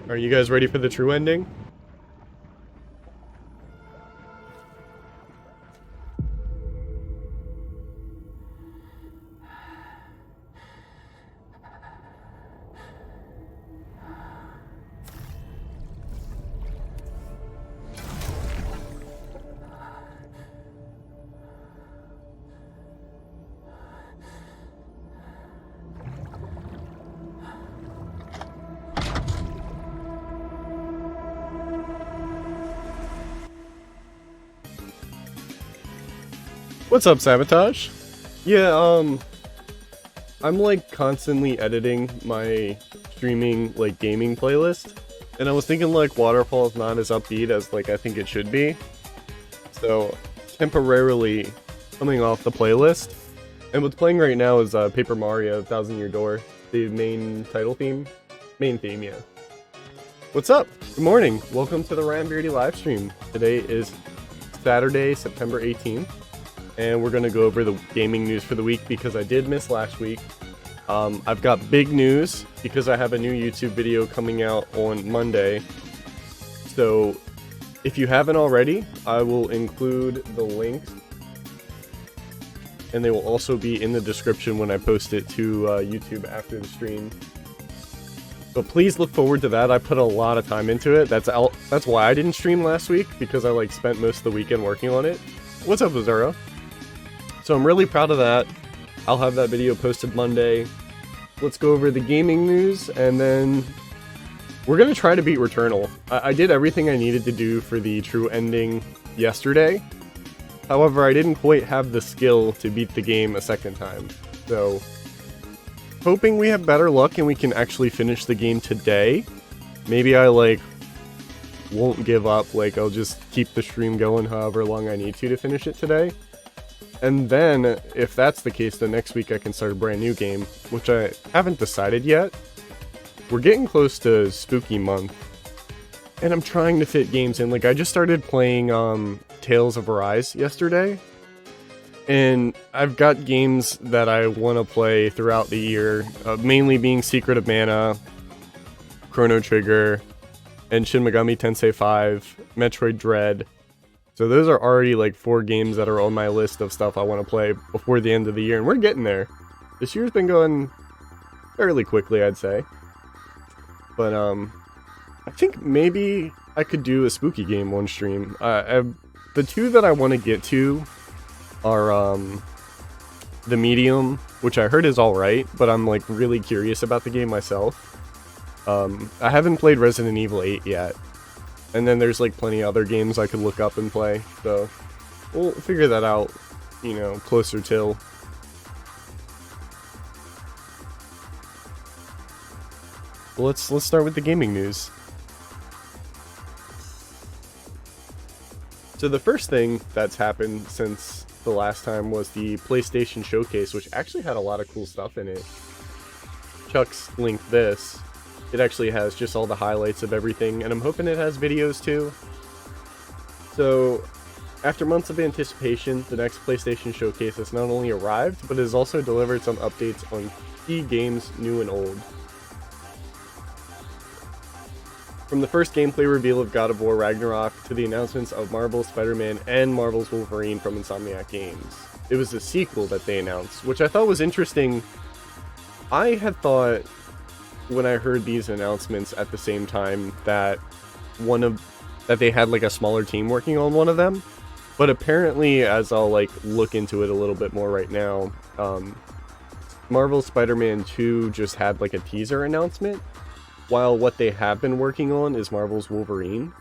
Are you guys ready for the true ending? What's up, Sabotage? Yeah, I'm like constantly editing my streaming like gaming playlist, and I was thinking like Waterfall is not as upbeat as like I think it should be, so temporarily coming off the playlist. And what's playing right now is Paper Mario: Thousand Year Door, the main title theme, yeah. What's up? Good morning. Welcome to the Ryan Beardy live stream. Today is Saturday, September 18th. And we're going to go over the gaming news for the week because I did miss last week. I've got big news because I have a new YouTube video coming out on Monday. So if you haven't already, I will include the links. And they will also be in the description when I post it to YouTube after the stream. But please look forward to that. I put a lot of time into it. That's why I didn't stream last week, because I like spent most of the weekend working on it. What's up, Lazaro? So I'm really proud of that. I'll have that video posted Monday. Let's go over the gaming news, and then we're going to try to beat Returnal. I did everything I needed to do for the true ending yesterday. However, I didn't quite have the skill to beat the game a second time. So, hoping we have better luck and we can actually finish the game today. Maybe I like won't give up. Like, I'll just keep the stream going however long I need to finish it today. And then, if that's the case, then next week I can start a brand new game, which I haven't decided yet. We're getting close to Spooky Month, and I'm trying to fit games in. Like, I just started playing Tales of Arise yesterday, and I've got games that I want to play throughout the year, mainly being Secret of Mana, Chrono Trigger, and Shin Megami Tensei 5, Metroid Dread. So those are already like 4 games that are on my list of stuff I want to play before the end of the year, and we're getting there. This year's been going fairly quickly, I'd say. But I think maybe I could do a spooky game one stream. The 2 that I want to get to are The Medium, which I heard is alright, but I'm like really curious about the game myself. I haven't played Resident Evil 8 yet. And then there's like plenty of other games I could look up and play, so we'll figure that out, you know, closer till. Well, let's start with the gaming news. So the first thing that's happened since the last time was the PlayStation Showcase, which actually had a lot of cool stuff in it. Chuck's linked this. It actually has just all the highlights of everything, and I'm hoping it has videos too. So, after months of anticipation, the next PlayStation Showcase has not only arrived, but has also delivered some updates on key games, new and old. From the first gameplay reveal of God of War Ragnarok to the announcements of Marvel's Spider-Man and Marvel's Wolverine from Insomniac Games. It was a sequel that they announced, which I thought was interesting. I had thought, when I heard these announcements at the same time, that they had like a smaller team working on one of them, but apparently, as I'll like look into it a little bit more right now, Marvel's Spider-Man 2 just had like a teaser announcement, while what they have been working on is Marvel's Wolverine.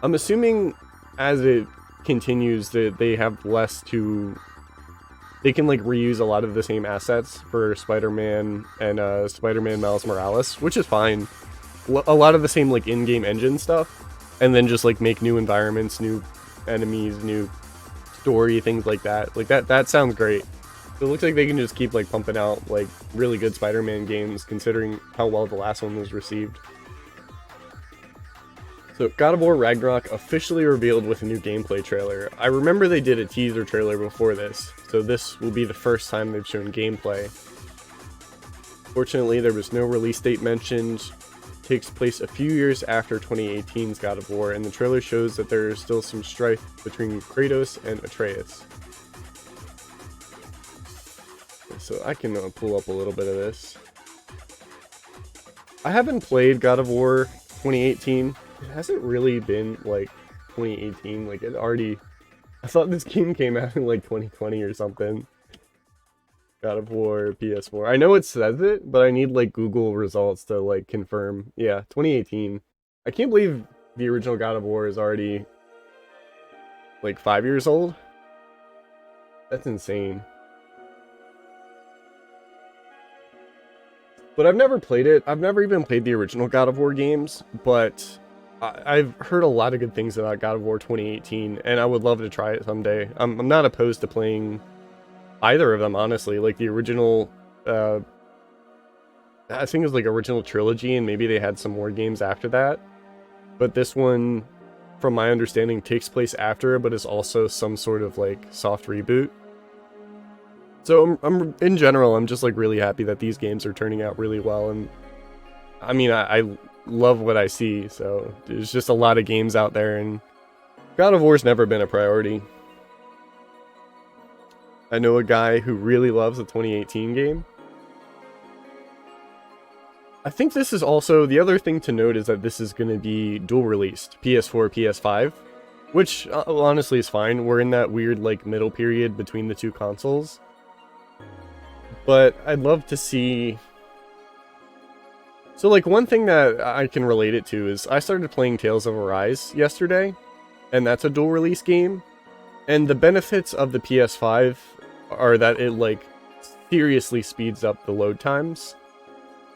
I'm assuming as it continues that they have less to. They can like reuse a lot of the same assets for Spider-Man and Spider-Man Miles Morales, which is fine. A lot of the same like in-game engine stuff, and then just like make new environments, new enemies, new story, things like that. Like that sounds great. So it looks like they can just keep like pumping out like really good Spider-Man games, considering how well the last one was received. So, God of War Ragnarok officially revealed with a new gameplay trailer. I remember they did a teaser trailer before this, so this will be the first time they've shown gameplay. Fortunately, there was no release date mentioned, takes place a few years after 2018's God of War, and the trailer shows that there is still some strife between Kratos and Atreus. So I can pull up a little bit of this. I haven't played God of War 2018. It hasn't really been like 2018. Like it already... I thought this game came out in like 2020 or something. God of War, PS4. I know it says it, but I need like Google results to like confirm. Yeah, 2018. I can't believe the original God of War is already like 5 years old. That's insane. But I've never played it. I've never even played the original God of War games, but I've heard a lot of good things about God of War 2018, and I would love to try it someday. I'm not opposed to playing either of them, honestly. Like the original, I think it was like original trilogy, and maybe they had some more games after that. But this one, from my understanding, takes place after, but is also some sort of like soft reboot. So I'm in general, I'm just like really happy that these games are turning out really well, and I mean, I love what I see. So there's just a lot of games out there, and God of War's never been a priority. I know a guy who really loves the 2018 game. I think this is also, the other thing to note is that this is going to be dual released, PS4, PS5, which honestly is fine. We're in that weird like middle period between the two consoles. But I'd love to see... So like one thing that I can relate it to is I started playing Tales of Arise yesterday, and that's a dual release game. And the benefits of the PS5 are that it like seriously speeds up the load times.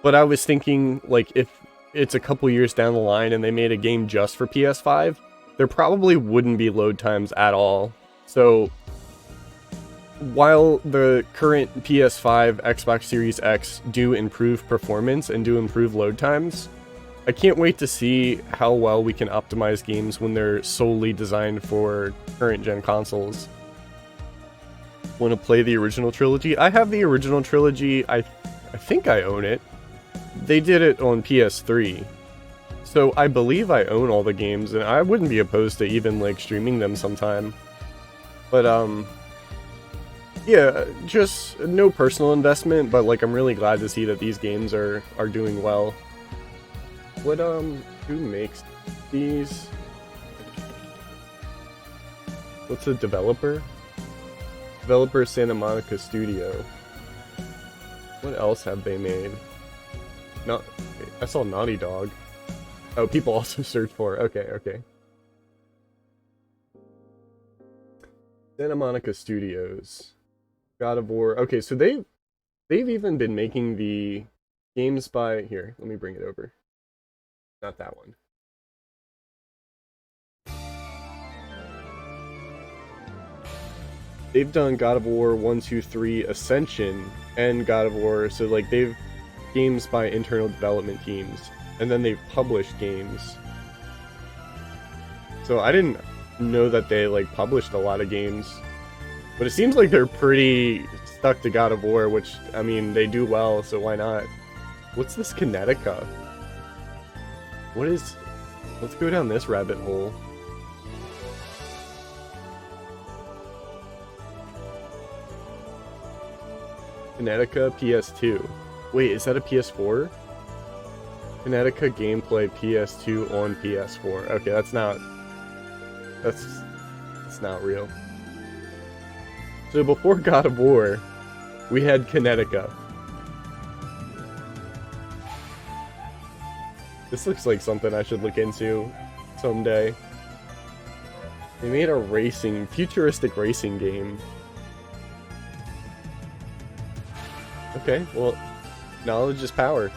But I was thinking like if it's a couple years down the line and they made a game just for PS5, there probably wouldn't be load times at all. So while the current PS5, Xbox Series X do improve performance and do improve load times, I can't wait to see how well we can optimize games when they're solely designed for current gen consoles. Want to play the original trilogy? I have the original trilogy. I think I own it. They did it on PS3. So I believe I own all the games, and I wouldn't be opposed to even like streaming them sometime. But yeah, just no personal investment, but like I'm really glad to see that these games are doing well. What who makes these? What's the developer? Developer Santa Monica Studio. What else have they made? Not, I saw Naughty Dog. Oh, people also search for. Okay. Santa Monica Studios. God of War. Okay, so they've even been making the games by... Here, let me bring it over. Not that one. They've done God of War 1, 2, 3, Ascension, and God of War. So, like, they've games by internal development teams. And then they've published games. So I didn't know that they, like, published a lot of games. But it seems like they're pretty stuck to God of War, which, I mean, they do well, so why not? What's this Kinetica? What is... Let's go down this rabbit hole. Kinetica PS2. Wait, is that a PS4? Kinetica gameplay PS2 on PS4. Okay, that's not real. So before God of War, we had Kinetica. This looks like something I should look into someday. They made a futuristic racing game. Okay, well, knowledge is power.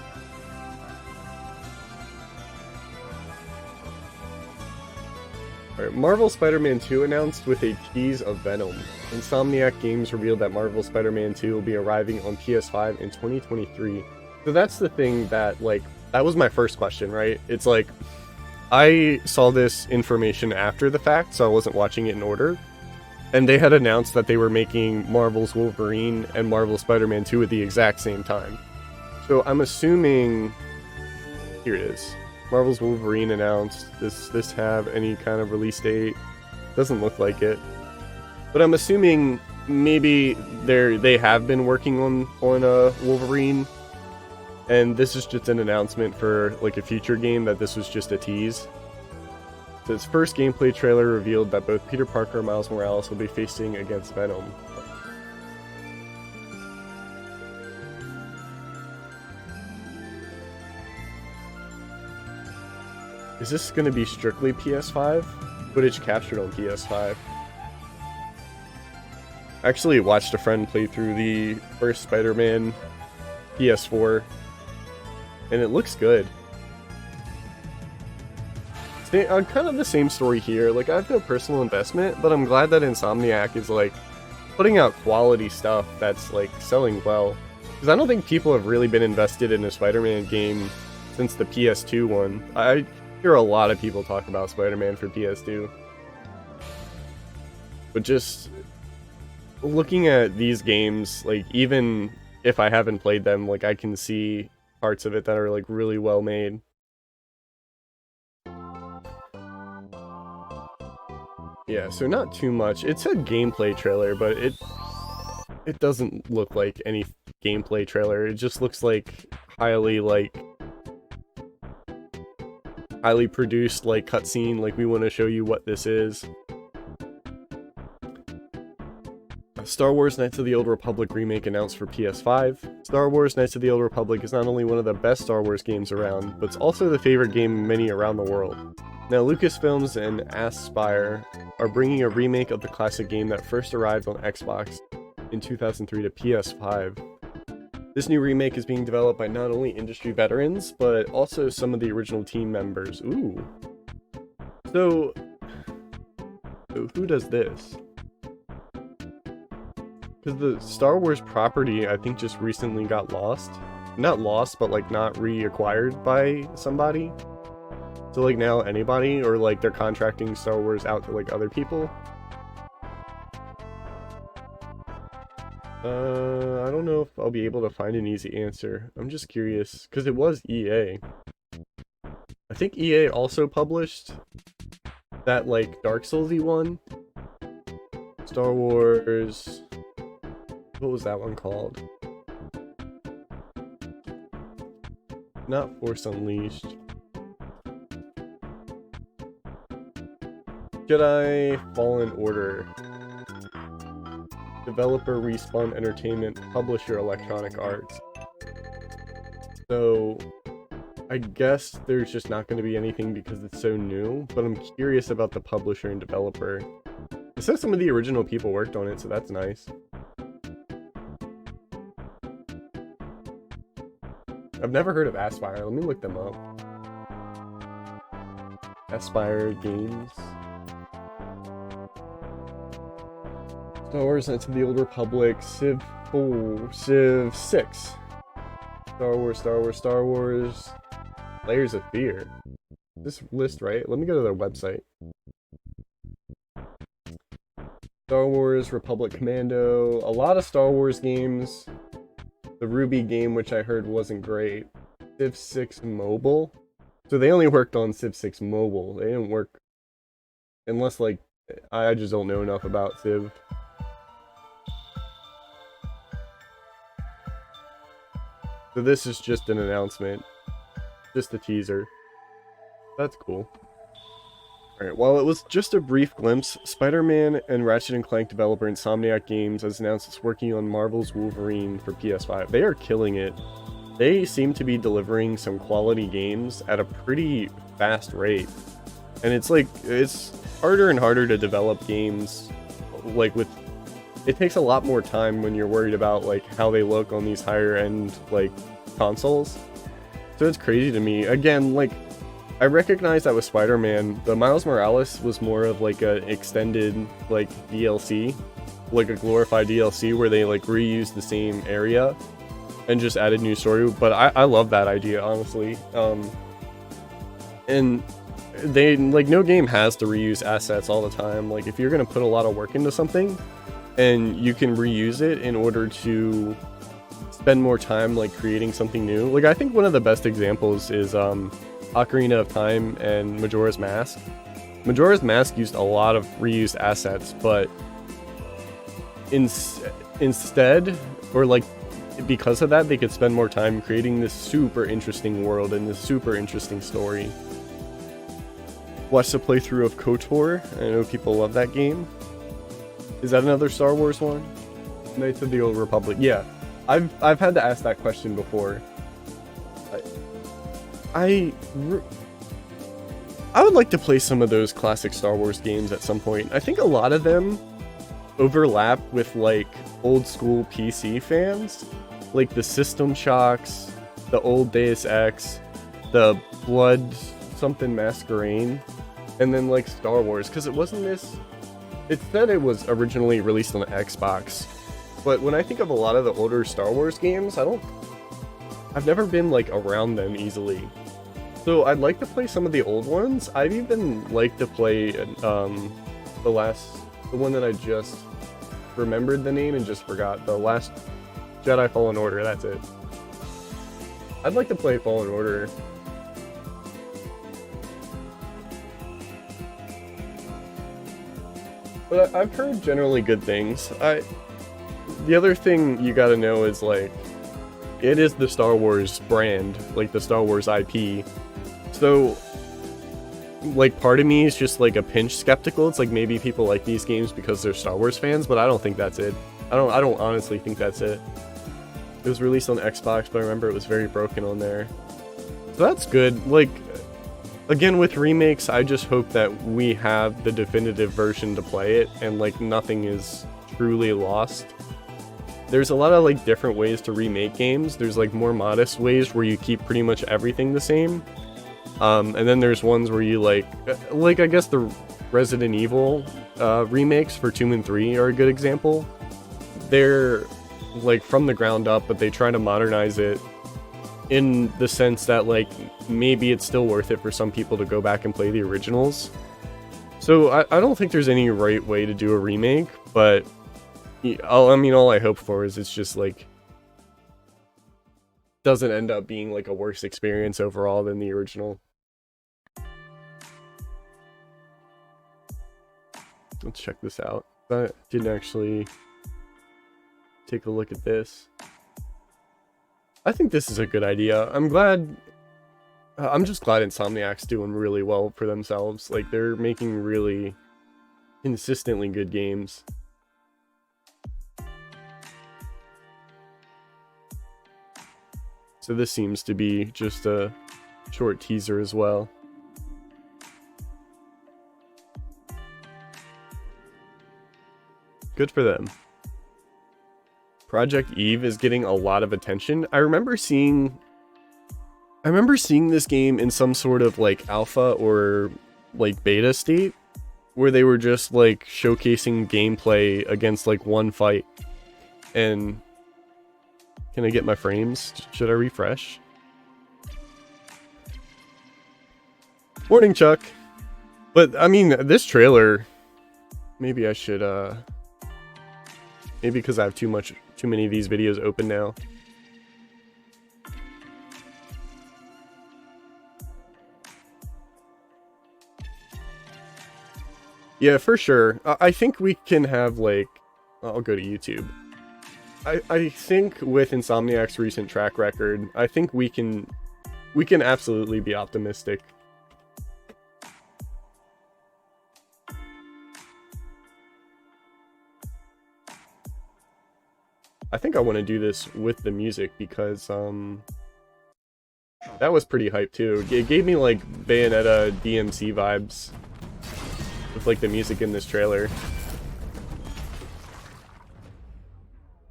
Alright, Marvel Spider-Man 2 announced with a tease of Venom. Insomniac Games revealed that Marvel Spider-Man 2 will be arriving on PS5 in 2023. So that's the thing that, like, that was my first question, right? It's like, I saw this information after the fact, so I wasn't watching it in order. And they had announced that they were making Marvel's Wolverine and Marvel Spider-Man 2 at the exact same time. So I'm assuming... Here it is. Marvel's Wolverine announced. Does this have any kind of release date? Doesn't look like it. But I'm assuming maybe they have been working on Wolverine, and this is just an announcement for like a future game, that this was just a tease. So its first gameplay trailer revealed that both Peter Parker and Miles Morales will be facing against Venom. Is this going to be strictly PS5? Footage captured on PS5. I actually watched a friend play through the first Spider-Man PS4, and it looks good. Kind of the same story here. Like, I have no personal investment, but I'm glad that Insomniac is like putting out quality stuff that's like selling well. Because I don't think people have really been invested in a Spider-Man game since the PS2 one. I hear a lot of people talk about Spider-Man for PS2. But just looking at these games, like, even if I haven't played them, like, I can see parts of it that are like really well made. Yeah, so not too much. It's a gameplay trailer, but it doesn't look like any gameplay trailer. It just looks like highly produced, like, cutscene, like, we want to show you what this is. Star Wars Knights of the Old Republic remake announced for PS5. Star Wars Knights of the Old Republic is not only one of the best Star Wars games around, but it's also the favorite game of many around the world. Now, Lucasfilms and Aspyr are bringing a remake of the classic game that first arrived on Xbox in 2003 to PS5. This new remake is being developed by not only industry veterans, but also some of the original team members. Ooh. So who does this? Because the Star Wars property, I think, just recently got lost. Not lost, but like not reacquired by somebody. So like now anybody, or like they're contracting Star Wars out to like other people. I don't know if I'll be able to find an easy answer. I'm just curious, because it was EA. I think EA also published that like Dark Souls-y one. Star Wars... What was that one called? Not Force Unleashed. Jedi Fallen Order. Developer Respawn Entertainment, publisher Electronic Arts. So I guess there's just not going to be anything because it's so new, but I'm curious about the publisher and developer. It says some of the original people worked on it, so that's nice. I've never heard of Aspyr. Let me look them up. Aspyr Games. Star Wars Knights of the Old Republic. Civ 4. Civ 6. Star Wars. Layers of Fear. This list, right? Let me go to their website. Star Wars, Republic Commando. A lot of Star Wars games. The Ruby game, which I heard wasn't great. Civ 6 Mobile. So they only worked on Civ 6 Mobile. They didn't work... Unless, like... I just don't know enough about Civ. So this is just an announcement. Just a teaser. That's cool. Alright, while it was just a brief glimpse, Spider-Man and Ratchet & Clank developer Insomniac Games has announced it's working on Marvel's Wolverine for PS5. They are killing it. They seem to be delivering some quality games at a pretty fast rate. And it's like, it's harder and harder to develop games, like with... It takes a lot more time when you're worried about like how they look on these higher end like consoles. So it's crazy to me. Again, like, I recognize that with Spider-Man, the Miles Morales was more of like a extended like DLC, like a glorified DLC where they like reused the same area and just added new story. But I love that idea, honestly. And they like, no game has to reuse assets all the time. Like, if you're gonna put a lot of work into something and you can reuse it in order to spend more time like creating something new. Like I think one of the best examples is Ocarina of Time and Majora's Mask. Majora's Mask used a lot of reused assets, but instead, or like because of that, they could spend more time creating this super interesting world and this super interesting story. Watch the playthrough of KOTOR. I know people love that game. Is that another Star Wars one? Knights of the Old Republic. Yeah, I've had to ask that question before. I would like to play some of those classic Star Wars games at some point. I think a lot of them overlap with like old school PC fans, like the System Shocks, the old Deus Ex, the Blood something Masquerade, and then like Star Wars, because it wasn't this. It said it was originally released on Xbox, but when I think of a lot of the older Star Wars games, I've never been like around them easily. So I'd like to play some of the old ones. I'd even like to play the one that I just remembered the name and just forgot. The last Jedi Fallen Order, that's it. I'd like to play Fallen Order. But I've heard generally good things. The other thing you gotta know is like, it is the Star Wars brand, like the Star Wars IP. So, like, part of me is just like a pinch skeptical. It's like maybe people like these games because they're Star Wars fans, but I don't think that's it. I don't honestly think that's it. It was released on Xbox, but I remember it was very broken on there. So that's good. Like, again, with remakes, I just hope that we have the definitive version to play it, and like nothing is truly lost. There's a lot of like different ways to remake games. There's like more modest ways where you keep pretty much everything the same. And then there's ones where you like I guess the Resident Evil remakes for 2 and 3 are a good example. They're like from the ground up, but they try to modernize it in the sense that like maybe it's still worth it for some people to go back and play the originals. So I don't think there's any right way to do a remake, but all I hope for is it's just like doesn't end up being like a worse experience overall than the original. Let's check this out. I didn't actually take a look at this. I think this is a good idea. I'm just glad Insomniac's doing really well for themselves. Like, they're making really consistently good games. So this seems to be just a short teaser as well. Good for them. Project Eve is getting a lot of attention. I remember seeing this game in some sort of like alpha or like beta state where they were just like showcasing gameplay against like one fight. And can I get my frames? Should I refresh? Morning, Chuck. But I mean, this trailer, maybe I should maybe because I have too many of these videos open now. Yeah, for sure. I think we can have like, I'll go to YouTube. I think with Insomniac's recent track record, I think we can absolutely be optimistic. I think I want to do this with the music because that was pretty hype too. It gave me like Bayonetta DMC vibes with like the music in this trailer.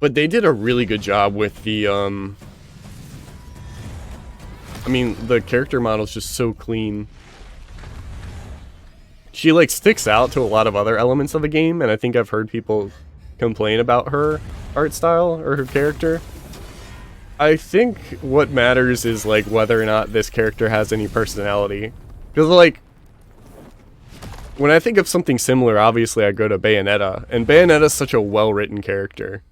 But they did a really good job with the I mean, the character model's just so clean. She like sticks out to a lot of other elements of the game, and I think I've heard people complain about her art style or her character. I think what matters is like whether or not this character has any personality. Because like, when I think of something similar, obviously I go to Bayonetta, and Bayonetta's such a well-written character.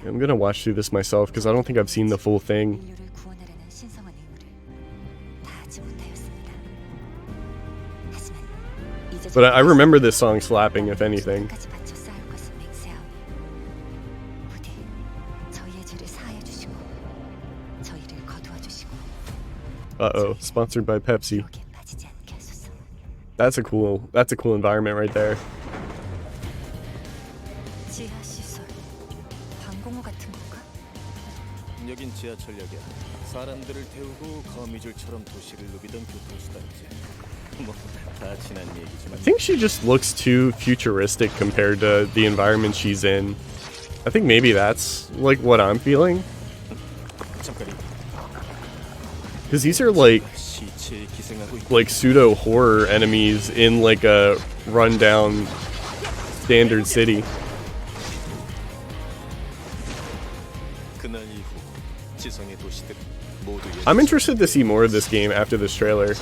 I'm gonna watch through this myself because I don't think I've seen the full thing. But I remember this song slapping, if anything. Uh-oh, sponsored by Pepsi. That's a cool environment right there. 여긴 지하철역이야. 사람들을 태우고 거미줄처럼 도시를 누비던 교통수단이지. 다 지난 얘기지만. I think she just looks too futuristic compared to the environment she's in. I think maybe that's like what I'm feeling. Because these are like pseudo horror enemies in like a rundown standard city. I'm interested to see more of this game after this trailer,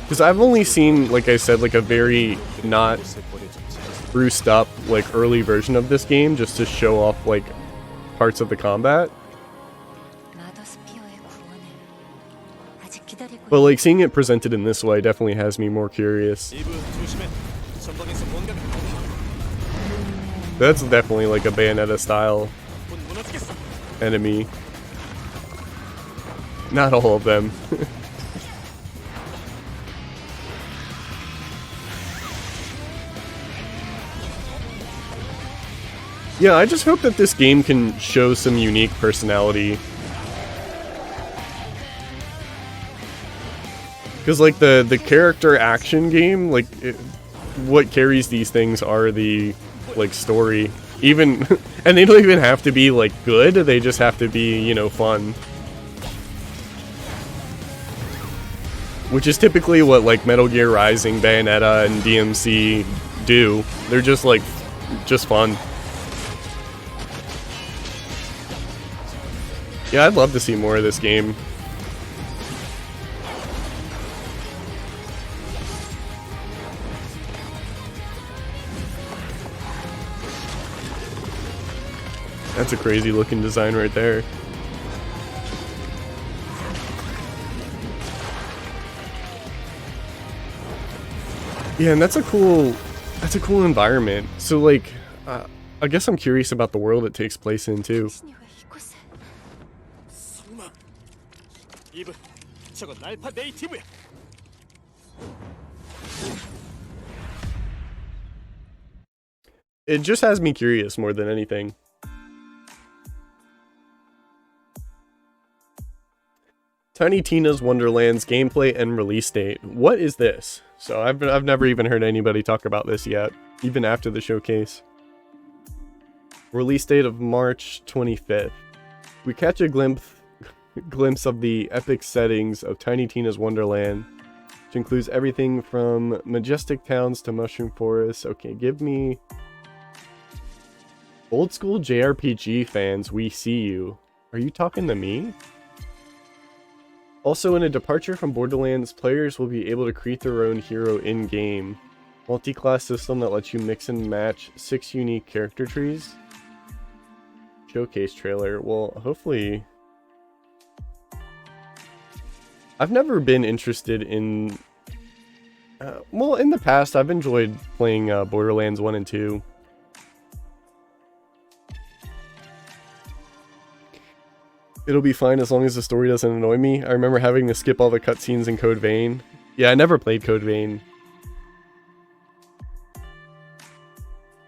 because I've only seen, like I said, like a very not spruced up like early version of this game just to show off like parts of the combat. But like seeing it presented in this way definitely has me more curious. That's definitely like a Bayonetta style enemy. Not all of them. Yeah, I just hope that this game can show some unique personality. Because like the character action game, like what carries these things are the like story. Even and they don't even have to be like good, they just have to be, you know, fun. Which is typically what like Metal Gear Rising, Bayonetta, and DMC do. They're just like, just fun. Yeah, I'd love to see more of this game. That's a crazy looking design right there. Yeah, and that's a cool environment. So like, I guess I'm curious about the world it takes place in too. It just has me curious more than anything. Tiny Tina's Wonderland's gameplay and release date. What is this? So I've never even heard anybody talk about this yet, even after the showcase. Release date of March 25th. We catch a glimpse of the epic settings of Tiny Tina's Wonderland, which includes everything from majestic towns to mushroom forests. Okay, give me... Old school JRPG fans, we see you. Are you talking to me? Also, in a departure from Borderlands, players will be able to create their own hero in-game. Multi-class system that lets you mix and match 6 unique character trees. Showcase trailer. Well, hopefully... I've never been interested in... well, in the past, I've enjoyed playing Borderlands 1 and 2. It'll be fine as long as the story doesn't annoy me. I remember having to skip all the cutscenes in Code Vein. Yeah, I never played Code Vein.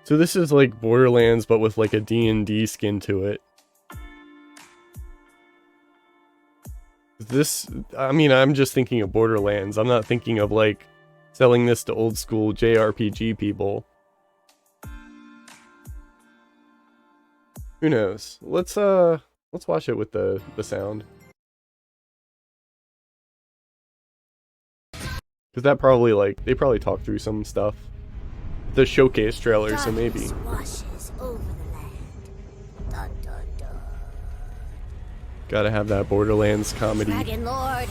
So this is like Borderlands, but with like a D&D skin to it. This, I mean, I'm just thinking of Borderlands. I'm not thinking of like selling this to old school JRPG people. Who knows? Let's watch it with the sound. Because that probably, like, they probably talk through some stuff. The showcase trailer, so maybe. Gotta have that Borderlands comedy. Dragon Lord.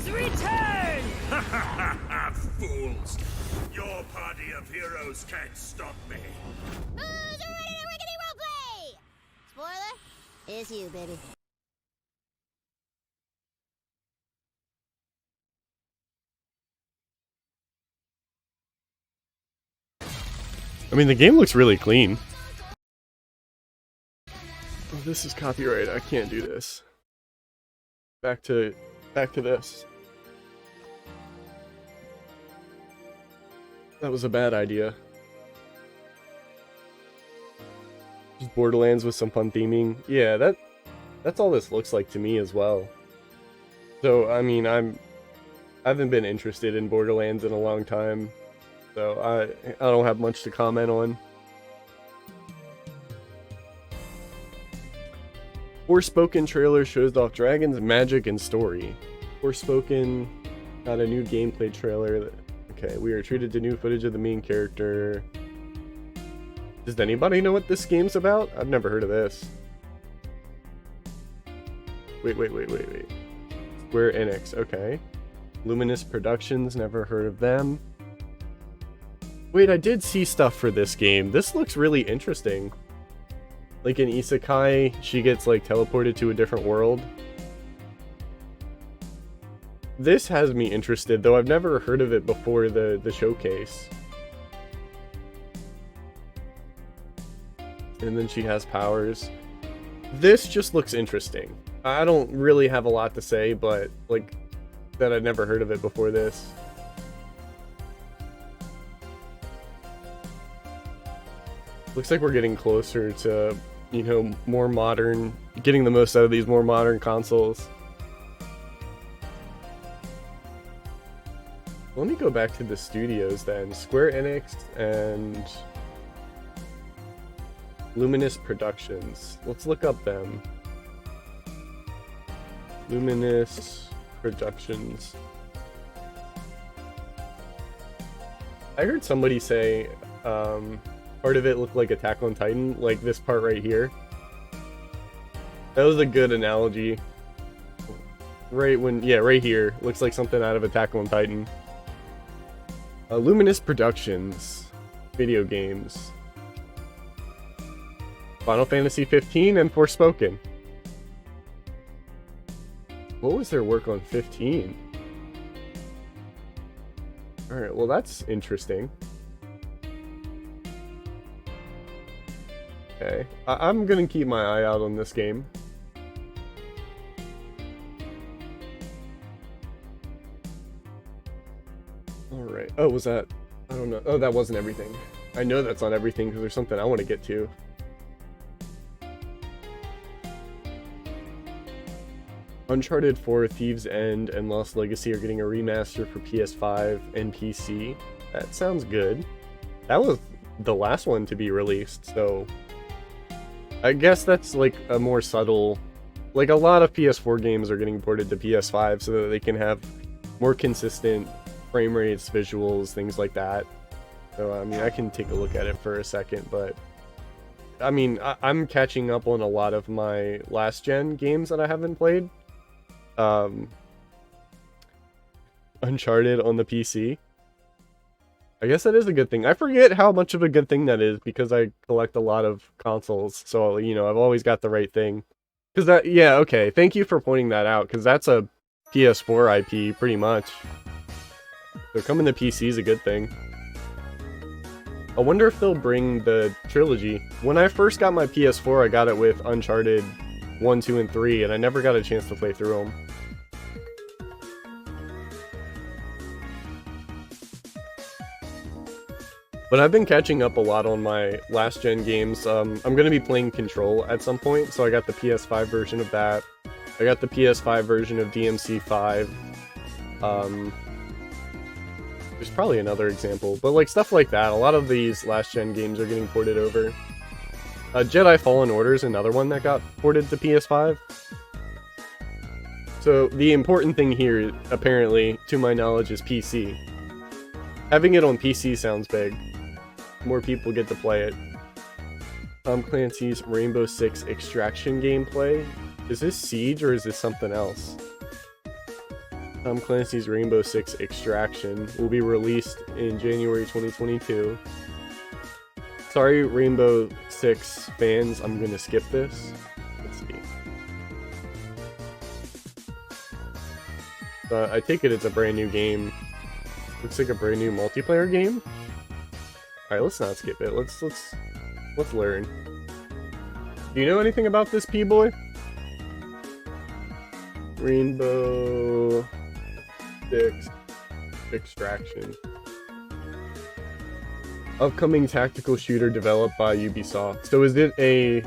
heroes return! Fools! Your party of heroes can't stop me. Who's ready to rickety roleplay? Spoiler? It's you, baby. I mean, the game looks really clean. Oh, this is copyright. I can't do this. Back to this. That was a bad idea. Just Borderlands with some fun theming. Yeah, that's all this looks like to me as well. So, I mean, I haven't been interested in Borderlands in a long time. So, I don't have much to comment on. Forspoken trailer shows off dragons, magic, and story. Forspoken got a new gameplay trailer. Okay, we are treated to new footage of the main character. Does anybody know what this game's about? I've never heard of this. Wait. Square Enix, okay. Luminous Productions, never heard of them. Wait, I did see stuff for this game. This looks really interesting. Like in Isekai, she gets like teleported to a different world. This has me interested, though I've never heard of it before the showcase. And then she has powers. This just looks interesting. I don't really have a lot to say, but like that I'd never heard of it before this. Looks like we're getting closer to, you know, more modern, getting the most out of these more modern consoles. Let me go back to the studios then. Square Enix and Luminous Productions. Let's look up them. Luminous Productions. I heard somebody say part of it looked like Attack on Titan, like this part right here. That was a good analogy. Right here. Looks like something out of Attack on Titan. Luminous Productions. Video games. Final Fantasy 15 and Forspoken. What was their work on 15? Alright, well that's interesting. Okay, I'm gonna keep my eye out on this game. Alright, oh, was that... I don't know. Oh, that wasn't everything. I know that's not everything because there's something I want to get to. Uncharted 4, Thieves' End, and Lost Legacy are getting a remaster for PS5 and PC. That sounds good. That was the last one to be released, so... I guess that's like a more subtle... Like a lot of PS4 games are getting ported to PS5 so that they can have more consistent frame rates, visuals, things like that. So, I mean, I can take a look at it for a second, but... I mean, I'm catching up on a lot of my last-gen games that I haven't played. Uncharted on the PC. I guess that is a good thing. I forget how much of a good thing that is because I collect a lot of consoles. So, you know, I've always got the right thing. Because that, yeah, okay. Thank you for pointing that out because that's a PS4 IP pretty much. So coming to PC is a good thing. I wonder if they'll bring the trilogy. When I first got my PS4, I got it with Uncharted 1, 2, and 3, and I never got a chance to play through them. But I've been catching up a lot on my last-gen games. I'm going to be playing Control at some point, so I got the PS5 version of that. I got the PS5 version of DMC5. There's probably another example, but like stuff like that. A lot of these last-gen games are getting ported over. Jedi Fallen Order is another one that got ported to PS5. So the important thing here, apparently, to my knowledge, is PC. Having it on PC sounds big. More people get to play it. Tom Clancy's Rainbow Six Extraction gameplay. Is this Siege or is this something else? Tom Clancy's Rainbow Six Extraction will be released in January 2022. Sorry, Rainbow Six fans, I'm gonna skip this. Let's see. I take it it's a brand new game. Looks like a brand new multiplayer game. All right, let's not skip it. Let's learn. Do you know anything about this, P-boy? Rainbow Six Extraction. Upcoming tactical shooter developed by Ubisoft. So is it a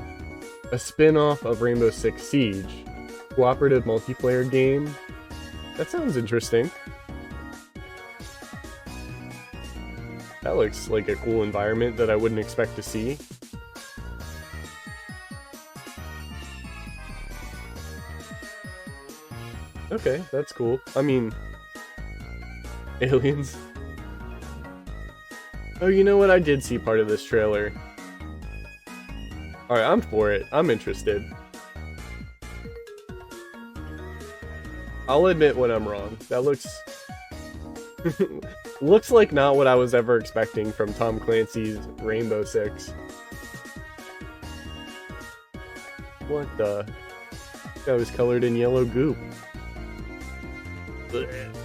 spin-off of Rainbow Six Siege? Cooperative multiplayer game? That sounds interesting. That looks like a cool environment that I wouldn't expect to see. Okay, that's cool. I mean, aliens. Oh, you know what? I did see part of this trailer. Alright, I'm for it. I'm interested. I'll admit when I'm wrong. That looks... looks like not what I was ever expecting from Tom Clancy's Rainbow Six. What the? That was colored in yellow goop. Blech.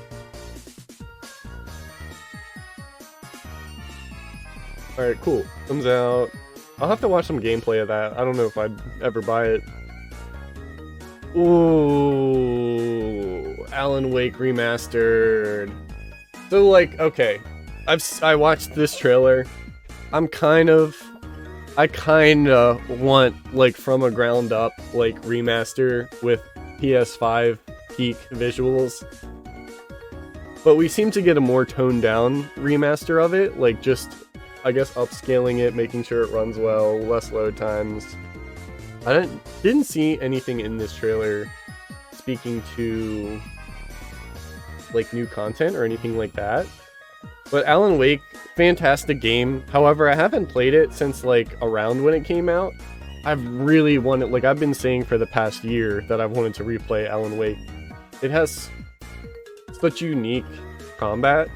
Alright, cool. Comes out. I'll have to watch some gameplay of that. I don't know if I'd ever buy it. Ooh, Alan Wake remastered. So, like, okay, I watched this trailer. I kinda want, like, from a ground up, like, remaster with PS5 peak visuals. But we seem to get a more toned down remaster of it, like, just, I guess, upscaling it, making sure it runs well, less load times. I didn't see anything in this trailer speaking to, like, new content or anything like that. But Alan Wake, fantastic game. However, I haven't played it since, like, around when it came out. I've really wanted, like, I've been saying for the past year that I've wanted to replay Alan Wake. It has such unique combat.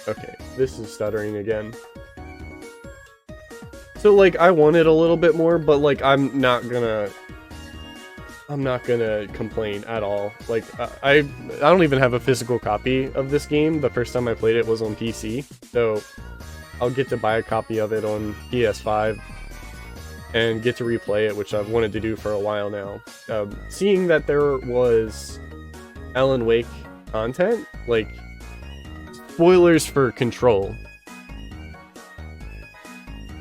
Okay, this is stuttering again. So, like, I wanted a little bit more, but, like, I'm not gonna complain at all. Like, I don't even have a physical copy of this game. The first time I played it was on PC, so I'll get to buy a copy of it on PS5 and get to replay it, which I've wanted to do for a while now. Seeing that there was Alan Wake content, like, spoilers for Control.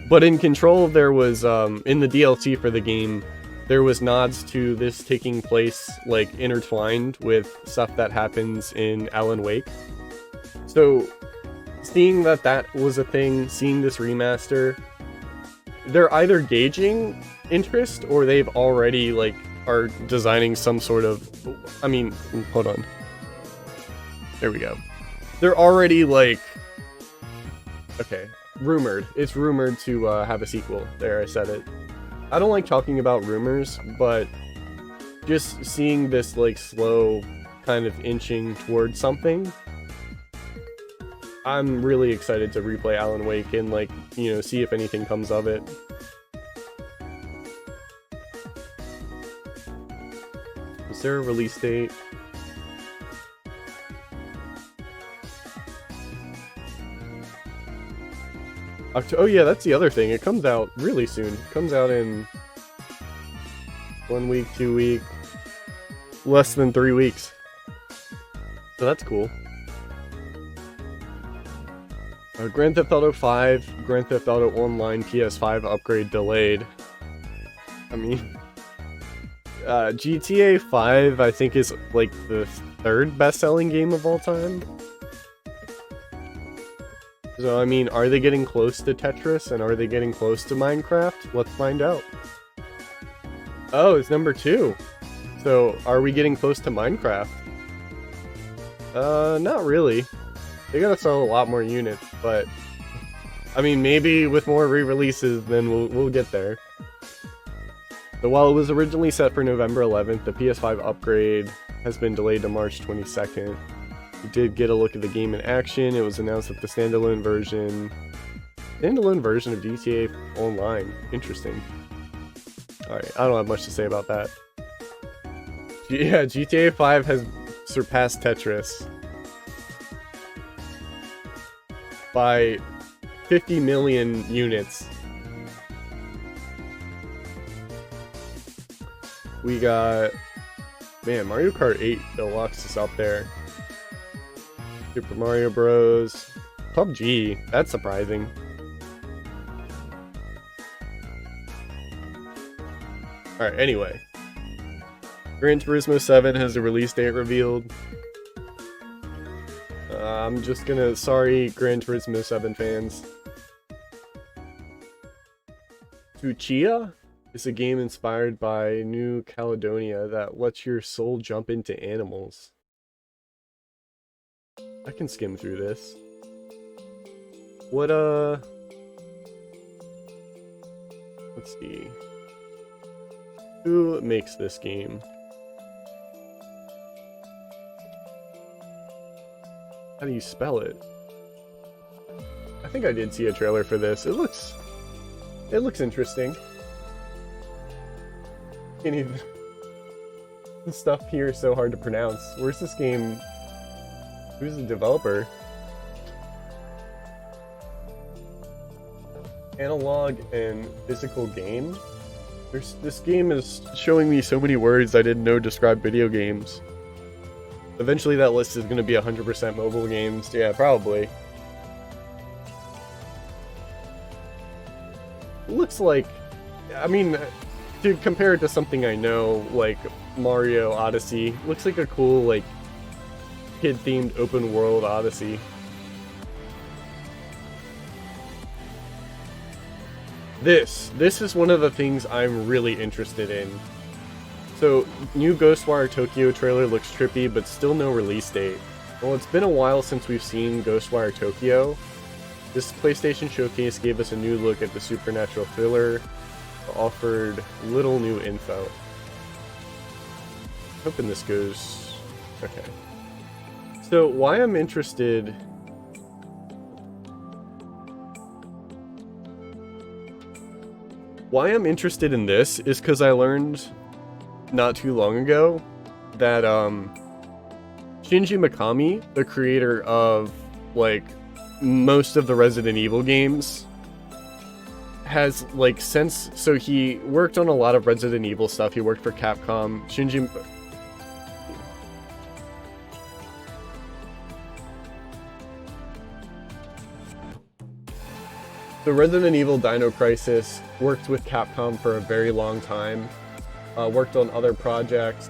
But in Control, there was, in the DLC for the game, there was nods to this taking place, like, intertwined with stuff that happens in Alan Wake. So, seeing that that was a thing, seeing this remaster, they're either gauging interest, or they've already, like, are designing some sort of... I mean, hold on. There we go. They're already, like... Okay. Rumored. It's rumored to have a sequel. There, I said it. I don't like talking about rumors, but just seeing this, like, slow kind of inching towards something, I'm really excited to replay Alan Wake and, like, you know, see if anything comes of it. Is there a release date? Oh yeah, that's the other thing. It comes out really soon. It comes out in 1 week, 2 weeks, less than 3 weeks. So that's cool. Grand Theft Auto 5, Grand Theft Auto Online PS5 upgrade delayed. I mean, GTA 5 I think is like the third best-selling game of all time. So, I mean, are they getting close to Tetris, and are they getting close to Minecraft? Let's find out. Oh, it's number 2. So, are we getting close to Minecraft? Not really. They gotta sell a lot more units, but... I mean, maybe with more re-releases, then we'll get there. So while it was originally set for November 11th, the PS5 upgrade has been delayed to March 22nd. We did get a look at the game in action. It was announced that the standalone version of GTA Online. Interesting. Alright, I don't have much to say about that. Yeah, GTA 5 has surpassed Tetris by 50 million units. We got, man, Mario Kart 8 Deluxe is up there. Super Mario Bros. PUBG, that's surprising. Alright, anyway. Gran Turismo 7 has a release date revealed. I'm just gonna, sorry Gran Turismo 7 fans. Tsuchiya is a game inspired by New Caledonia that lets your soul jump into animals. I can skim through this. What, let's see. Who makes this game? How do you spell it? I think I did see a trailer for this. It looks interesting. Can't even... The stuff here is so hard to pronounce. Where's this game? Who's the developer? Analog and physical game? This game is showing me so many words I didn't know describe video games. Eventually that list is going to be 100% mobile games. Yeah, probably. Looks like... I mean, to compare it to something I know, like Mario Odyssey, looks like a cool, like, kid-themed open-world Odyssey. This is one of the things I'm really interested in. So, new Ghostwire Tokyo trailer looks trippy, but still no release date. Well, it's been a while since we've seen Ghostwire Tokyo. This PlayStation Showcase gave us a new look at the supernatural thriller, but offered little new info. Hoping this goes... okay. So, why I'm interested... Why I'm interested in this is because I learned not too long ago that Shinji Mikami, the creator of like most of the Resident Evil games, has like so he worked on a lot of Resident Evil stuff. He worked for Capcom. The Resident Evil Dino Crisis worked with Capcom for a very long time, worked on other projects,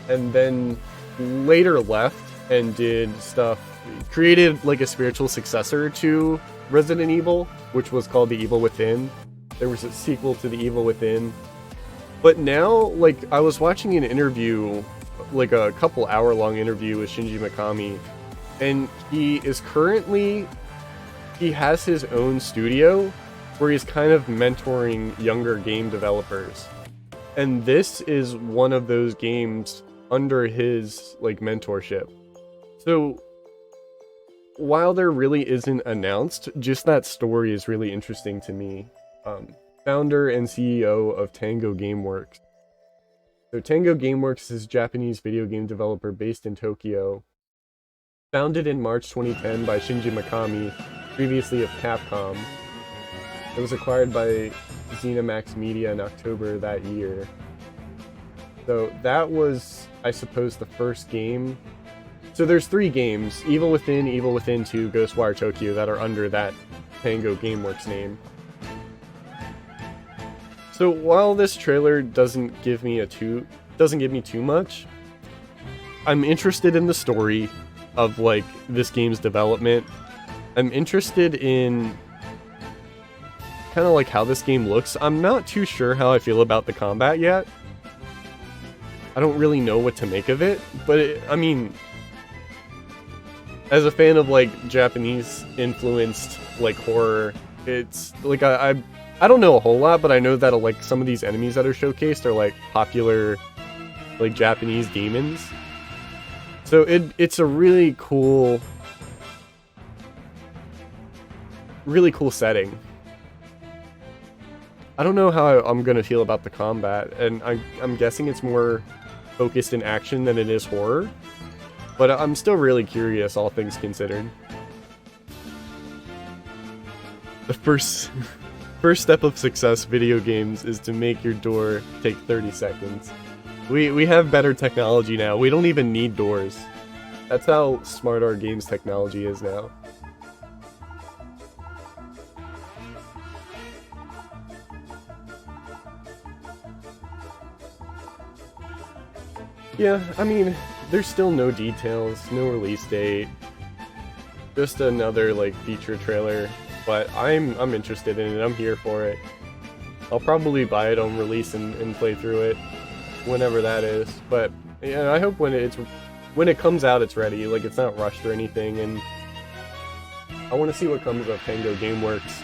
and then later left and did stuff, created like a spiritual successor to Resident Evil, which was called The Evil Within. There was a sequel to The Evil Within. But now, like, I was watching an interview, like a couple hour-long interview with Shinji Mikami, and he has his own studio where he's kind of mentoring younger game developers. And this is one of those games under his like mentorship. So while there really isn't announced, just that story is really interesting to me. Founder and CEO of Tango Gameworks. So Tango Gameworks is a Japanese video game developer based in Tokyo. Founded in March 2010 by Shinji Mikami, previously of Capcom. It was acquired by ZeniMax Media in October that year. So that was, I suppose, the first game. So there's 3 games, Evil Within, Evil Within 2, Ghostwire Tokyo, that are under that Tango Gameworks name. So while this trailer doesn't give me too much, I'm interested in the story of like this game's development. I'm interested in kind of like how this game looks. I'm not too sure how I feel about the combat yet. I don't really know what to make of it, but I mean, as a fan of like Japanese influenced like horror, it's like I don't know a whole lot, but I know that like some of these enemies that are showcased are like popular like Japanese demons. So it's a really cool setting. I don't know how I'm gonna feel about the combat, and I'm guessing it's more focused in action than it is horror, but I'm still really curious, all things considered. The first step of success video games is to make your door take 30 seconds. We have better technology now. We don't even need doors. That's how smart our games technology is now. Yeah, I mean, there's still no details, no release date. Just another like feature trailer, but I'm interested in it. I'm here for it. I'll probably buy it on release and play through it whenever that is. But yeah, I hope when it comes out, it's ready. Like, it's not rushed or anything. And I want to see what comes of Tango Gameworks.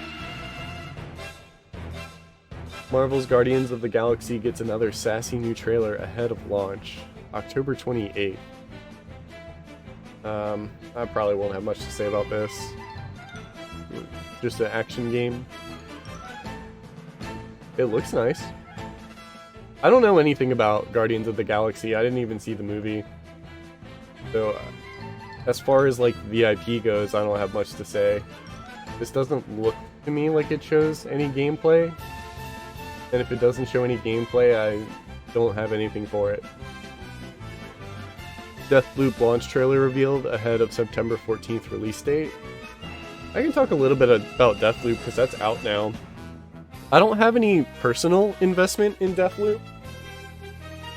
Marvel's Guardians of the Galaxy gets another sassy new trailer ahead of launch, October 28th. I probably won't have much to say about this. Just an action game. It looks nice. I don't know anything about Guardians of the Galaxy. I didn't even see the movie. So, as far as like the IP goes, I don't have much to say. This doesn't look to me like it shows any gameplay. And if it doesn't show any gameplay, I don't have anything for it. Deathloop launch trailer revealed ahead of September 14th release date. I can talk a little bit about Deathloop because that's out now. I don't have any personal investment in Deathloop,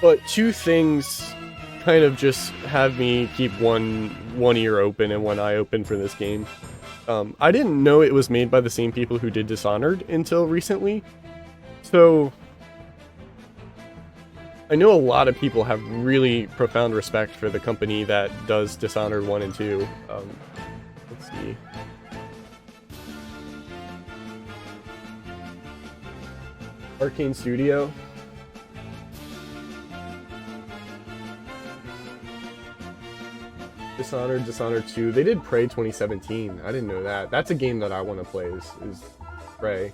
but two things kind of just have me keep one ear open and one eye open for this game. I didn't know it was made by the same people who did Dishonored until recently, so I know a lot of people have really profound respect for the company that does Dishonored 1 and 2. Let's see. Arcane Studio. Dishonored 2. They did Prey 2017. I didn't know that. That's a game that I want to play, is Prey.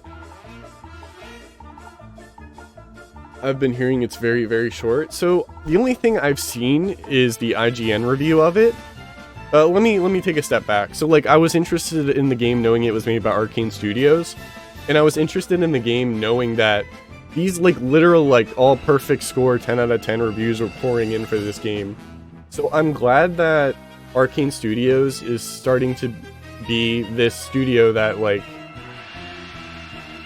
I've been hearing it's very, very short. So the only thing I've seen is the IGN review of it. Let me take a step back. So like, I was interested in the game knowing it was made by Arcane Studios, and I was interested in the game knowing that these like literal like all perfect score 10 out of 10 reviews were pouring in for this game. So I'm glad that Arcane Studios is starting to be this studio that like,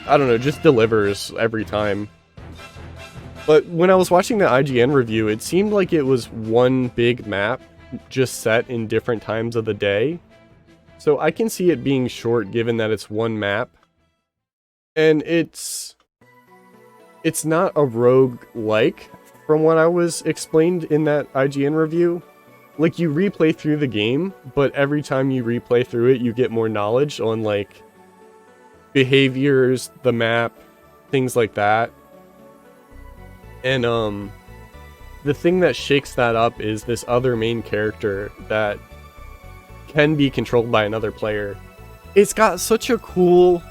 I don't know, just delivers every time. But when I was watching the IGN review, it seemed like it was one big map just set in different times of the day. So I can see it being short given that it's one map. And it's not a rogue-like from what I was explained in that IGN review. Like, you replay through the game, but every time you replay through it, you get more knowledge on like behaviors, the map, things like that. And the thing that shakes that up is this other main character that can be controlled by another player. It's got such a cool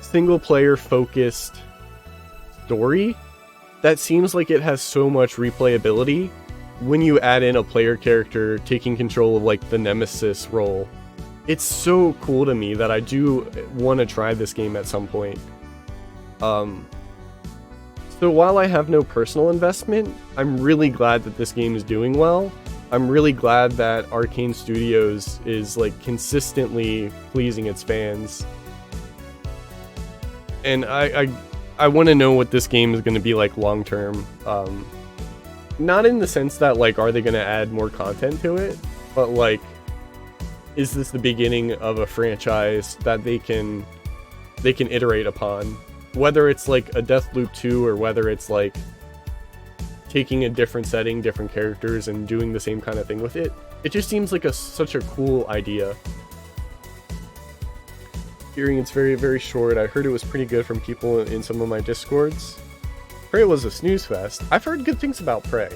single player focused story that seems like it has so much replayability when you add in a player character taking control of like the nemesis role. It's so cool to me that I do want to try this game at some point. So while I have no personal investment, I'm really glad that this game is doing well. I'm really glad that Arcane Studios is like consistently pleasing its fans. And I want to know what this game is going to be like long term. Not in the sense that like, are they going to add more content to it? But like, is this the beginning of a franchise that they can iterate upon? Whether it's like a Deathloop 2 or whether it's like taking a different setting, different characters, and doing the same kind of thing with it. It just seems like such a cool idea. Hearing it's very, very short. I heard it was pretty good from people in some of my Discords. Prey was a snooze fest. I've heard good things about Prey.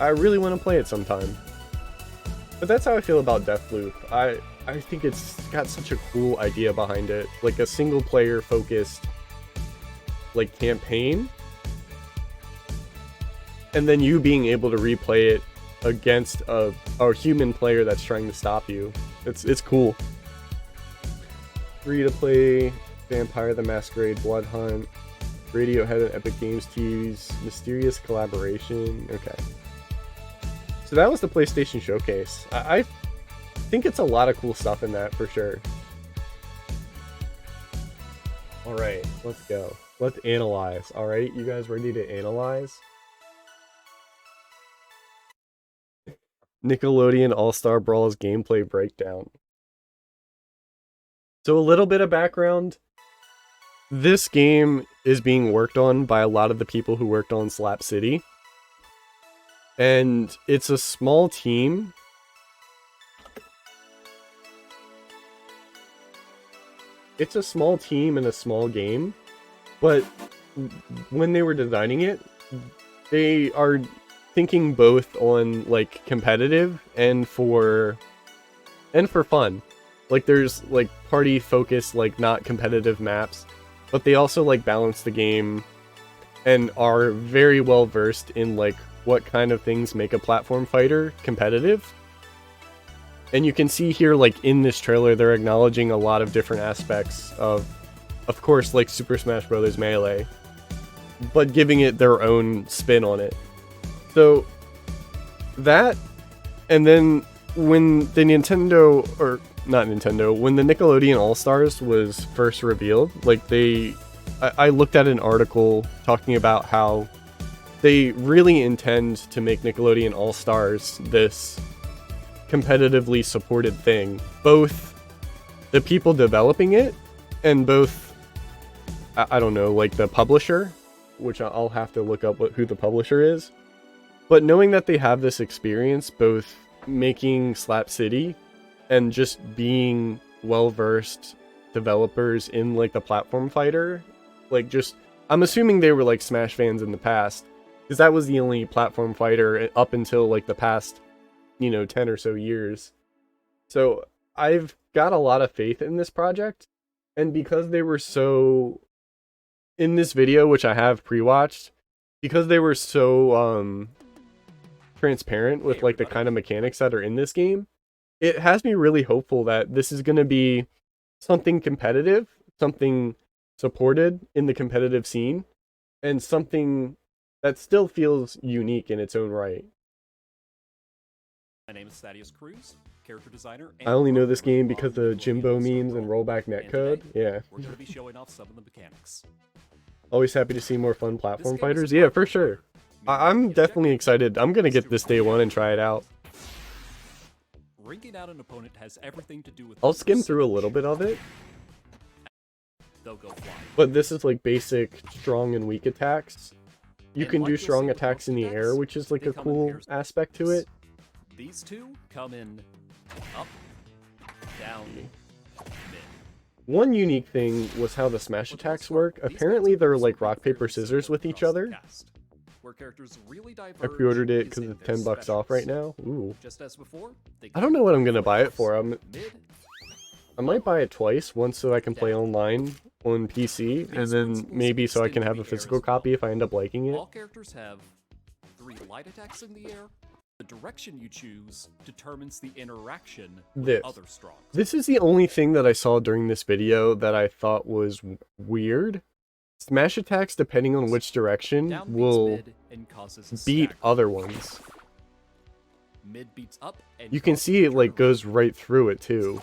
I really want to play it sometime. But that's how I feel about Deathloop. I think it's got such a cool idea behind it. Like a single player focused like campaign. And then you being able to replay it against a human player that's trying to stop you. It's cool. Free to play, Vampire the Masquerade, Blood Hunt, Radiohead and Epic Games tease, mysterious collaboration. Okay. So that was the PlayStation Showcase. I think it's a lot of cool stuff in that for sure. Alright, let's go. Let's analyze. Alright, you guys ready to analyze? Nickelodeon All-Star Brawl's gameplay breakdown. So a little bit of background. This game is being worked on by a lot of the people who worked on Slap City. And it's a small team. It's a small team in a small game. But when they were designing it, they are thinking both on like competitive and for fun. Like there's like party focused, like not competitive maps, but they also like balance the game and are very well versed in like what kind of things make a platform fighter competitive. And you can see here like in this trailer they're acknowledging a lot of different aspects of course like Super Smash Bros. Melee, but giving it their own spin on it. So that, and then when the Nintendo, or not Nintendo, when the Nickelodeon All-Stars was first revealed, like I looked at an article talking about how they really intend to make Nickelodeon All-Stars this competitively supported thing. Both the people developing it and both, I don't know, like the publisher, which I'll have to look up who the publisher is. But knowing that they have this experience, both making Slap City and just being well-versed developers in like the platform fighter, like just, I'm assuming they were like Smash fans in the past, because that was the only platform fighter up until like the past, 10 or so years. So I've got a lot of faith in this project, and because they were so, in this video, which I have pre-watched, because they were so, transparent with like the kind of mechanics that are in this game, it has me really hopeful that this is going to be something competitive, something supported in the competitive scene, and something that still feels unique in its own right. My name is Thaddeus Cruz, character designer. I only know this game because of Jimbo memes and rollback netcode. Yeah. We're going to be showing off some of the mechanics. Always happy to see more fun platform fighters. Yeah, for sure. I'm definitely excited. I'm gonna get this day one and try it out. Ringing out an opponent has everything to do with. I'll skim through a little bit of it. They'll go flying. But this is like basic strong and weak attacks. You can do strong attacks in the air, which is like a cool aspect to it. These two come in up, down, mid. One unique thing was how the smash attacks work. Apparently they're like rock, paper, scissors with each other. I pre-ordered it because it's $10 off right now. Ooh. I don't know what I'm gonna buy it for. I might buy it twice. Once so I can play online on PC, and then maybe so I can have a physical copy if I end up liking it. All characters have 3 light attacks in the air. The direction you choose determines the interaction with other strongs. This is the only thing that I saw during this video that I thought was weird. Smash attacks, depending on which direction, will beat other ones. Mid beats up, and you can see it like goes right through it too.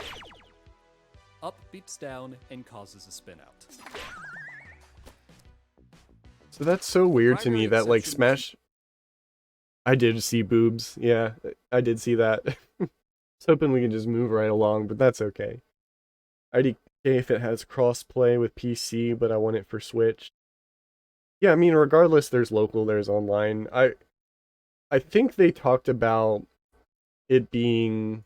Up beats down and causes a spin out. So that's so weird to me that like Smash. I did see boobs. Yeah, I did see that. I was hoping we could just move right along, but that's okay. IDK if it has crossplay with PC, but I want it for Switch. Yeah, I mean, regardless, there's local, there's online. I think they talked about it being...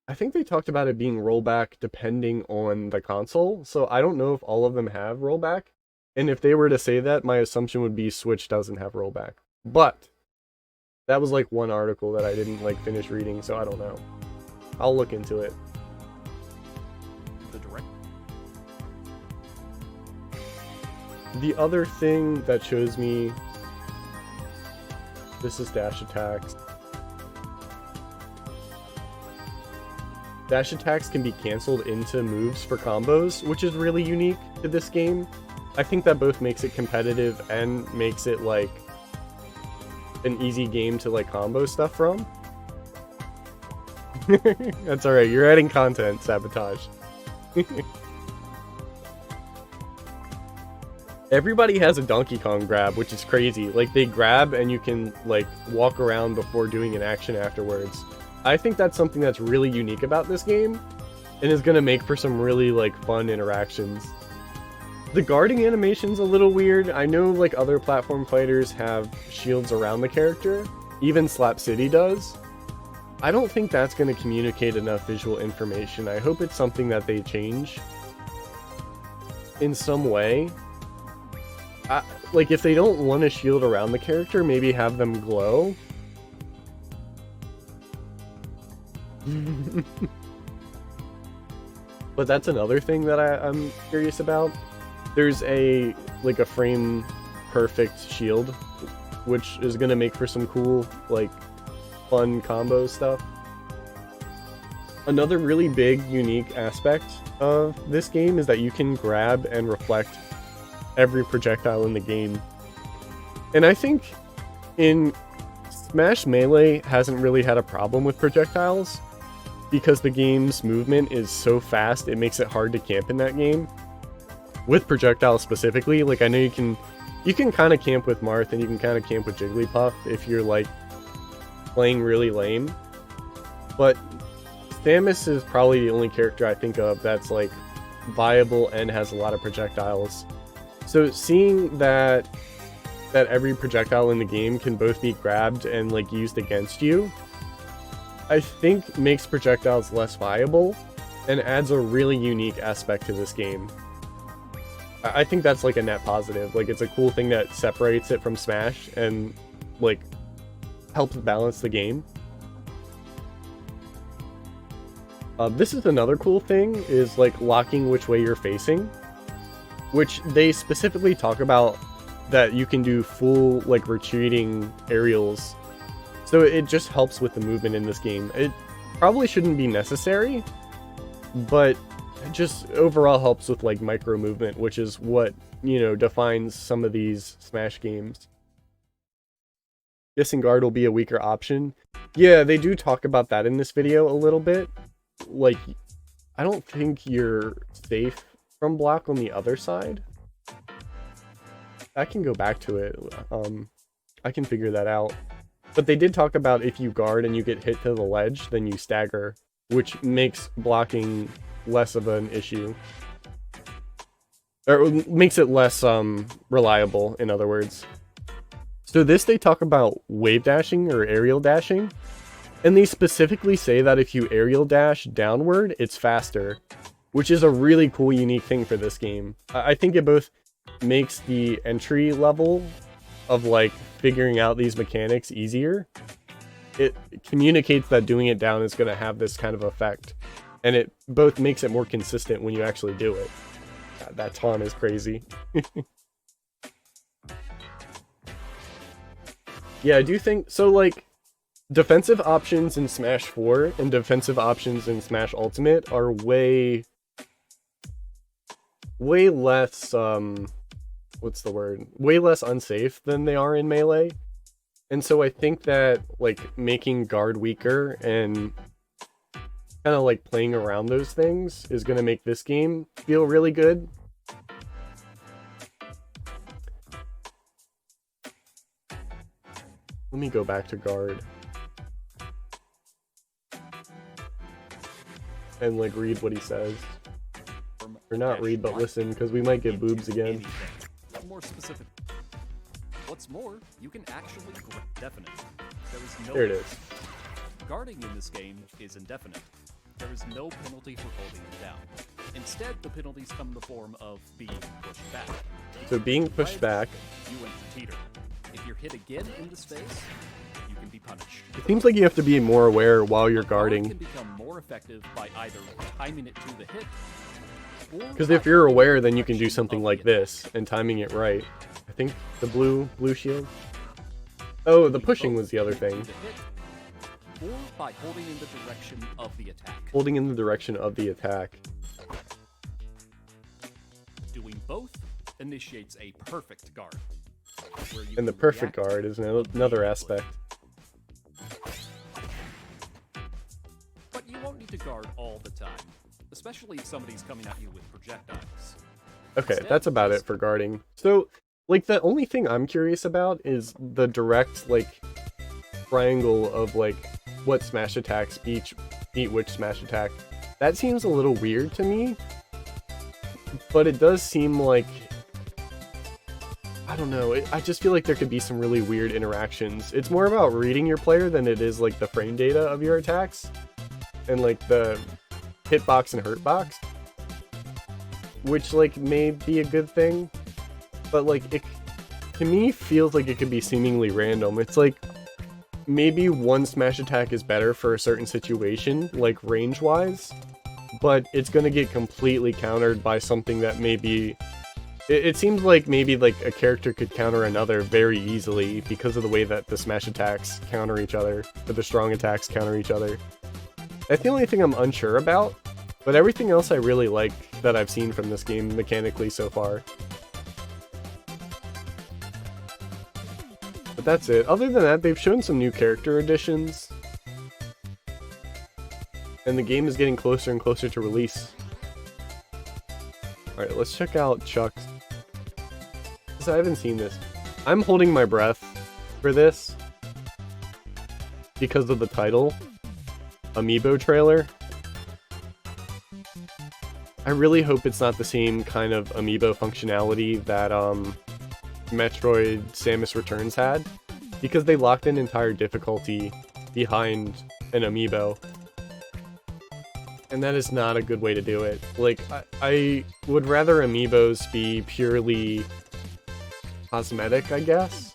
I think they talked about it being rollback depending on the console, so I don't know if all of them have rollback. And if they were to say that, my assumption would be Switch doesn't have rollback. But That was like one article that I didn't like finish reading, so I don't know. I'll look into it. The other thing that shows me, this is dash attacks. Dash attacks can be canceled into moves for combos, which is really unique to this game. I think that both makes it competitive and makes it like an easy game to like combo stuff from. That's alright, you're adding content, Sabotage. Everybody has a Donkey Kong grab, which is crazy. Like, they grab and you can, like, walk around before doing an action afterwards. I think that's something that's really unique about this game, and is gonna make for some really, like, fun interactions. The guarding animation's a little weird. I know, like, other platform fighters have shields around the character. Even Slap City does. I don't think that's gonna communicate enough visual information. I hope it's something that they change in some way. Like, if they don't want a shield around the character, maybe have them glow. But that's another thing that I'm curious about. There's a frame perfect shield, which is gonna make for some cool, like, fun combo stuff. Another really big, unique aspect of this game is that you can grab and reflect every projectile in the game. And I think in Smash Melee hasn't really had a problem with projectiles, because the game's movement is so fast, it makes it hard to camp in that game. With projectiles specifically, like, I know you can kind of camp with Marth, and you can kind of camp with Jigglypuff if you're, like, playing really lame. But Samus is probably the only character I think of that's, like, viable and has a lot of projectiles. So seeing that every projectile in the game can both be grabbed and, like, used against you, I think makes projectiles less viable and adds a really unique aspect to this game. I think that's, like, a net positive. Like, it's a cool thing that separates it from Smash and, like, helps balance the game. This is another cool thing, is, like, locking which way you're facing, which they specifically talk about that you can do full, like, retreating aerials. So it just helps with the movement in this game. It probably shouldn't be necessary, but it just overall helps with, like, micro movement, which is what, you know, defines some of these Smash games. Guessing guard will be a weaker option. Yeah, they do talk about that in this video a little bit. Like, I don't think you're safe from block on the other side. I can go back to it. I can figure that out. But they did talk about if you guard and you get hit to the ledge, then you stagger, which makes blocking less of an issue. Or makes it less reliable, in other words. So this, they talk about wave dashing or aerial dashing. And they specifically say that if you aerial dash downward, it's faster, which is a really cool, unique thing for this game. I think it both makes the entry level of, like, figuring out these mechanics easier. It communicates that doing it down is going to have this kind of effect. And it both makes it more consistent when you actually do it. God, that taunt is crazy. Yeah, I do think... So, like, defensive options in Smash 4 and defensive options in Smash Ultimate are way less, what's the word? Way less unsafe than they are in Melee. And so I think that, like, making guard weaker and kind of, like, playing around those things is going to make this game feel really good. Let me go back to guard. And, like, read what he says. Or not read, but listen, because we might get boobs again. More specific. What's more, you can actually definite. There it is. Guarding in this game is indefinite. There is no penalty for holding it down. Instead, the penalties come in the form of being pushed back. So being pushed back. You enter teeter. If you're hit again in the space, you can be punished. It seems like you have to be more aware while you're But Brawl guarding. can become more effective by either timing it to the hit, or Because by if you're holding aware, the then you can do direction something of like the attack. this and timing it right. I think the blue shield. Oh, the pushing was the other thing. To the hit, or by holding in the direction of the attack. Holding in the direction of the attack. Doing both initiates a perfect guard. where you And the can perfect react guard is to another input. aspect. But you won't need to guard all the time, especially if somebody's coming at you with projectiles. Okay, Instead, that's about it just for guarding. So, like, the only thing I'm curious about is the direct, like, triangle of, like, what smash attacks beat which smash attack. That seems a little weird to me, but it does seem like, I don't know, I just feel like there could be some really weird interactions. It's more about reading your player than it is, like, the frame data of your attacks, and, like, the hitbox and hurtbox, which, like, may be a good thing, but, like, it, to me, feels like it could be seemingly random. It's like, maybe one smash attack is better for a certain situation, like, range-wise, but it's gonna get completely countered by something that maybe... It seems like maybe, like, a character could counter another very easily because of the way that the smash attacks counter each other, or the strong attacks counter each other. That's the only thing I'm unsure about, but everything else I really like that I've seen from this game mechanically so far. But that's it. Other than that, they've shown some new character additions. And the game is getting closer and closer to release. Alright, let's check out Chuck's. So I haven't seen this. I'm holding my breath for this because of the title. Amiibo trailer. I really hope it's not the same kind of amiibo functionality that Metroid Samus Returns had, because they locked in entire difficulty behind an amiibo, and that is not a good way to do it. Like, I would rather amiibos be purely cosmetic, I guess.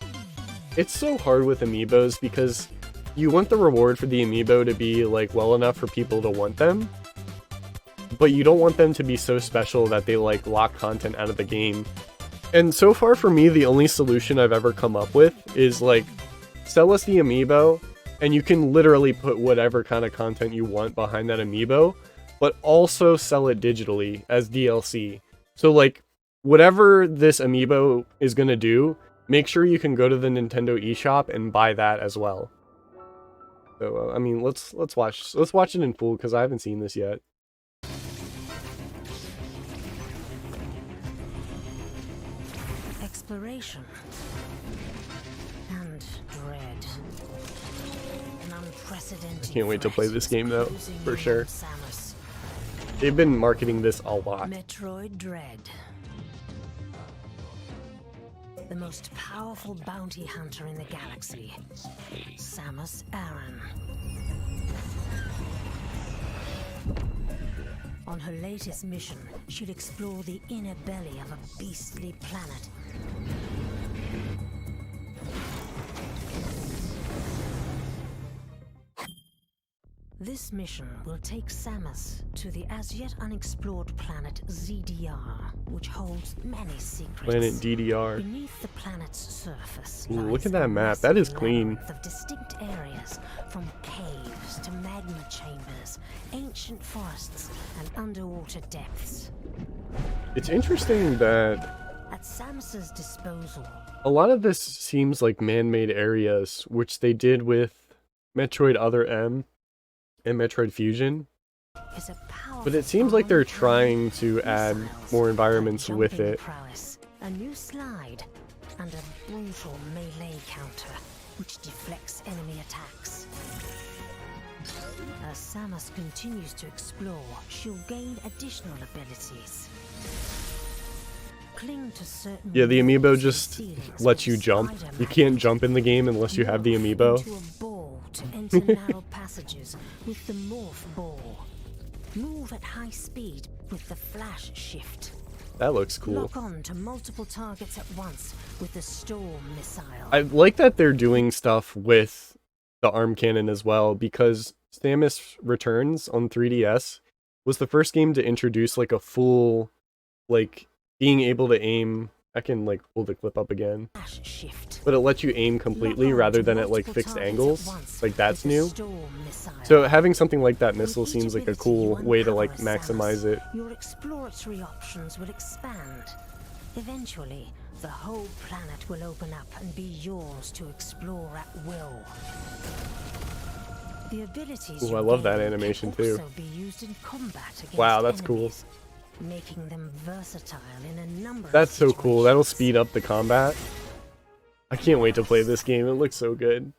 It's so hard with amiibos because you want the reward for the amiibo to be, like, well enough for people to want them, but you don't want them to be so special that they, like, lock content out of the game. And so far for me, the only solution I've ever come up with is, like, sell us the amiibo, and you can literally put whatever kind of content you want behind that amiibo, but also sell it digitally as DLC. So, like, whatever this amiibo is gonna do, make sure you can go to the Nintendo eShop and buy that as well. So, I mean, let's watch it in full, because I haven't seen this yet. Exploration and dread. An unprecedented I can't wait to play this game, though, closing for in sure. on Samus. They've been marketing this a lot. Metroid Dread. The most powerful bounty hunter in the galaxy, Samus Aran. On her latest mission, she'll explore the inner belly of a beastly planet. This mission will take Samus to the as yet unexplored planet ZDR, which holds many secrets. Planet DDR. Beneath the planet's surface, Ooh, lies look at a that map. That is massive clean. labyrinth of distinct areas, from caves to magma chambers, ancient forests, and underwater depths. It's interesting that At Samus's disposal, a lot of this seems like man-made areas, which they did with Metroid Other M and Metroid Fusion. is a powerful But it seems like they're armored trying to add missiles, more environments and with jumping it. prowess, a new slide, and a brutal melee counter, which deflects enemy attacks. As Samus continues to explore, she'll gain additional abilities. Cling to certain Yeah, the amiibo walls and just ceilings lets with you jump. spider You can't jump in the game unless you have the Morph amiibo. into a ball to enter narrow passages with the morph ball. Move at high speed with the flash shift. That looks cool. Lock on to multiple targets at once with the storm missile. I like that they're doing stuff with the arm cannon as well, because Samus Returns on 3DS was the first game to introduce like a full, like, being able to aim. I can like pull the clip up again, but it lets you aim completely rather than at like fixed angles. Like, that's new. So having something like that missile seems like a cool way to like maximize it. Your exploratory options will expand. Eventually, the whole planet will open up and be yours to explore at will. The abilities Ooh, I love that animation too. also be used in combat against Wow, that's cool. enemies, making them versatile in a number of That's so cool. That'll situations. speed up the combat. I can't wait to play this game. It looks so good.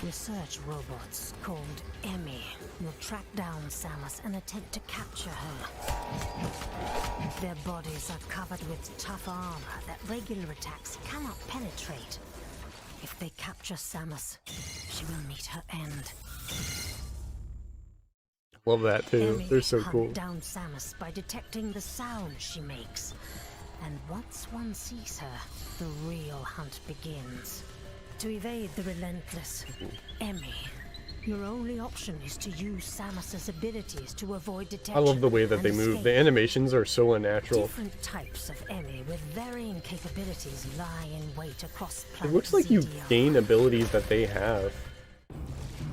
Research robots called Emmy will track down Samus and attempt to capture her. Their bodies are covered with tough armor that regular attacks cannot penetrate. If they capture Samus, she will meet her end. Love that too. Emmy They're so hunt cool. down Samus by detecting the sound she makes. And once one sees her, the real hunt begins. To evade the relentless Emmy, your only option is to use Samus's abilities to avoid detection. I love the way that and they move. escape. The animations are so unnatural. Different types of Emmy with varying capabilities lie in wait across It planet looks like you ZDR. gain abilities that they have.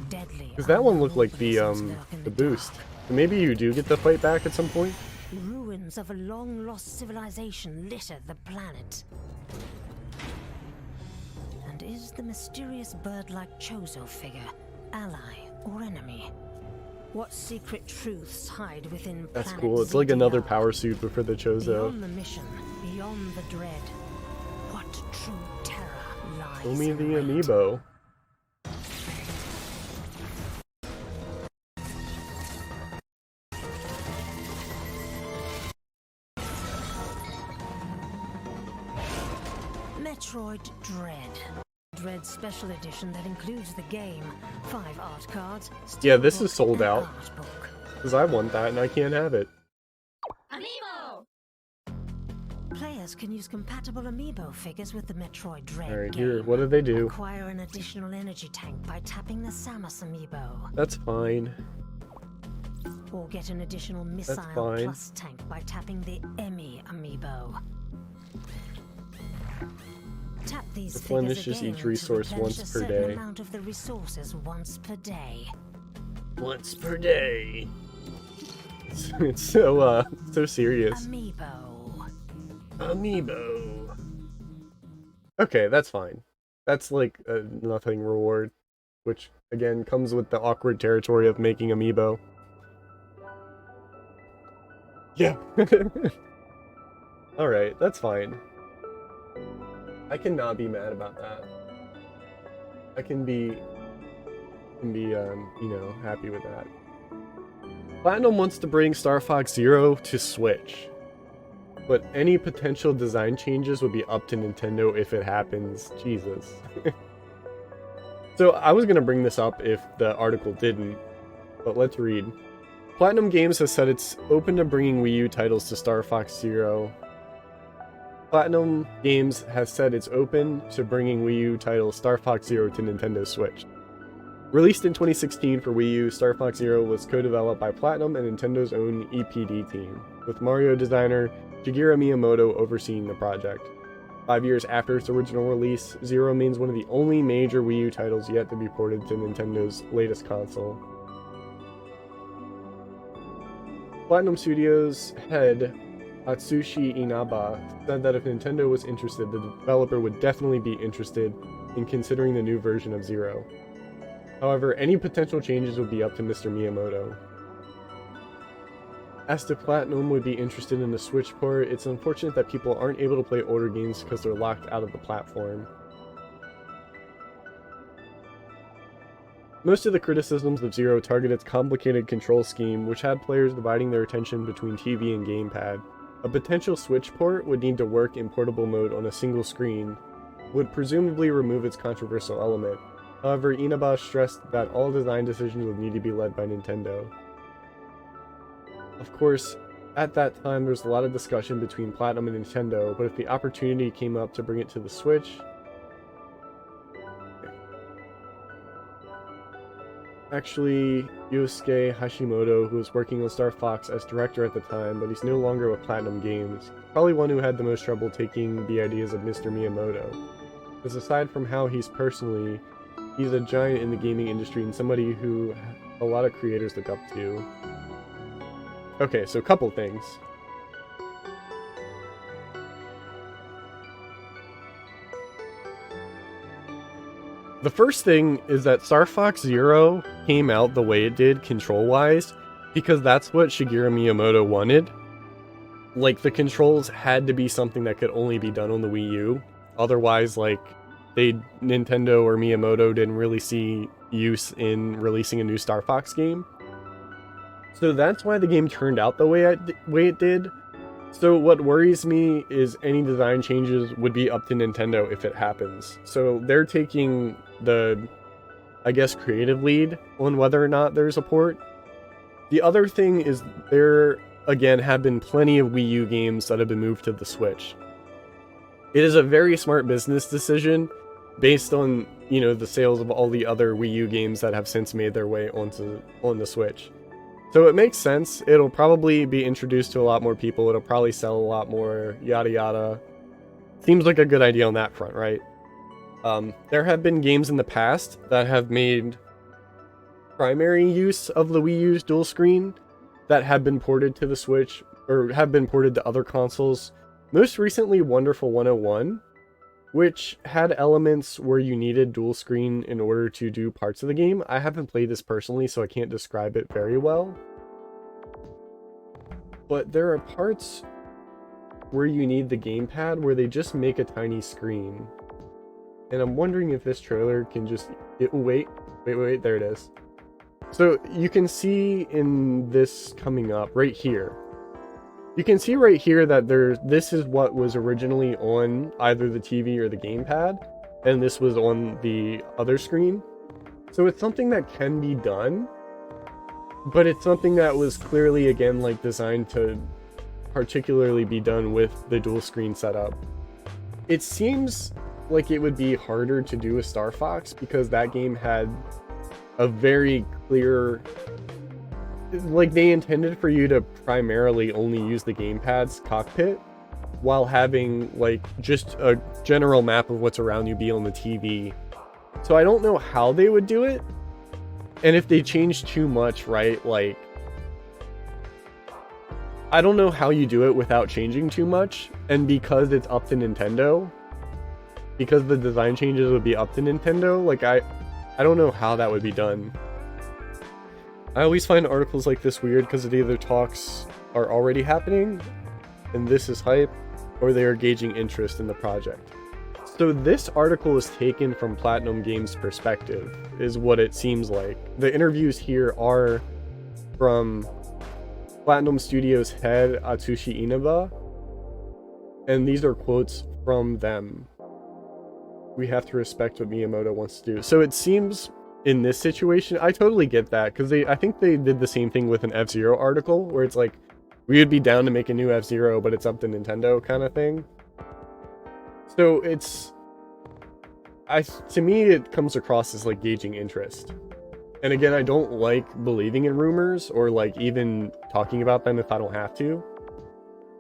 Deadly Because that one looked like the organisms lurk in the boost. dark. So maybe you do get the fight back at some point. Ruins of a long-lost civilization litter the planet. And is the mysterious bird-like Chozo figure ally or enemy? What secret truths hide within That's planet cool. It's like another ZDR? power suit, but for the Chozo. Beyond the mission, beyond the dread, what true terror lies Show me in the wait? amiibo. Metroid Dread. Dread Special Edition that includes the game, 5 art cards, Yeah, this is steelbook, sold and out. art book. Because I want that and I can't have it. Players can use compatible amiibo figures with the Metroid Dread Alright, game. here. What do they do? Acquire an additional energy tank by tapping the Samus amiibo. That's fine. Or get an additional missile fine. plus tank by tapping the Emmy amiibo. Tap these Replenishes figures again each to resource replenish once a per certain day. amount of the resources once per day. Once per day. It's so so serious. Amiibo. Amiibo. Okay, that's fine. That's like a nothing reward, which again comes with the awkward territory of making amiibo. Yeah. Alright, that's fine. I cannot be mad about that. I can be, you know, happy with that. Platinum wants to bring Star Fox Zero to Switch, but any potential design changes would be up to Nintendo if it happens. Jesus. So I was gonna bring this up if the article didn't, but let's read. Platinum Games has said it's open to bringing Wii U titles to Star Fox Zero. Platinum Games has said it's open to bringing Wii U title Star Fox Zero to Nintendo Switch. Released in 2016 for Wii U, Star Fox Zero was co-developed by Platinum and Nintendo's own EPD team, with Mario designer Shigeru Miyamoto overseeing the project. 5 years after its original release, Zero remains one of the only major Wii U titles yet to be ported to Nintendo's latest console. Platinum Studios head Atsushi Inaba said that if Nintendo was interested, the developer would definitely be interested in considering the new version of Zero. However, any potential changes would be up to Mr. Miyamoto. As to Platinum would be interested in the Switch port, it's unfortunate that people aren't able to play older games because they're locked out of the platform. Most of the criticisms of Zero target its complicated control scheme, which had players dividing their attention between TV and gamepad. A potential Switch port would need to work in portable mode on a single screen, would presumably remove its controversial element. However, Inaba stressed that all design decisions would need to be led by Nintendo. Of course, at that time there was a lot of discussion between Platinum and Nintendo, but if the opportunity came up to bring it to the Switch, actually Yosuke Hashimoto, who was working on Star Fox as director at the time, but he's no longer with Platinum Games. Probably one who had the most trouble taking the ideas of Mr. Miyamoto. Because aside from how he's personally, he's a giant in the gaming industry and somebody who a lot of creators look up to. Okay, so a couple things. The first thing is that Star Fox Zero came out the way it did control-wise because that's what Shigeru Miyamoto wanted. Like, the controls had to be something that could only be done on the Wii U. Otherwise, like, Nintendo or Miyamoto didn't really see use in releasing a new Star Fox game. So that's why the game turned out the way it did. So what worries me is any design changes would be up to Nintendo if it happens. So they're taking the, I guess, creative lead on whether or not there's a port. The other thing is there, again, have been plenty of Wii U games that have been moved to the Switch. It is a very smart business decision based on, you know, the sales of all the other Wii U games that have since made their way on the Switch. So it makes sense. It'll probably be introduced to a lot more people. It'll probably sell a lot more, yada yada. Seems like a good idea on that front, right? There have been games in the past that have made primary use of the Wii U's dual screen that have been ported to the Switch, or have been ported to other consoles. Most recently, Wonderful 101, which had elements where you needed dual screen in order to do parts of the game. I haven't played this personally, so I can't describe it very well. But there are parts where you need the gamepad where they just make a tiny screen. And I'm wondering if this trailer can just... Wait, there it is. So you can see in this coming up right here. You can see right here that this is what was originally on either the TV or the gamepad, and this was on the other screen. So it's something that can be done, but it's something that was clearly, again, like designed to particularly be done with the dual screen setup. It seems like it would be harder to do with Star Fox because that game had a very clear... Like, they intended for you to primarily only use the gamepad's cockpit while having, like, just a general map of what's around you be on the TV. So I don't know how they would do it. And if they change too much, right, like... I don't know how you do it without changing too much. And because it's up to Nintendo, because the design changes would be up to Nintendo, like, I don't know how that would be done. I always find articles like this weird because it either talks are already happening, and this is hype, or they are gauging interest in the project. So this article is taken from Platinum Games' perspective, is what it seems like. The interviews here are from Platinum Studios head Atsushi Inaba, and these are quotes from them. We have to respect what Miyamoto wants to do. So it seems... in this situation, I totally get that, because I think they did the same thing with an F-Zero article, where it's like, we would be down to make a new F-Zero, but it's up to Nintendo kind of thing. So it's... to me, it comes across as, like, gauging interest. And again, I don't like believing in rumors, or, like, even talking about them if I don't have to.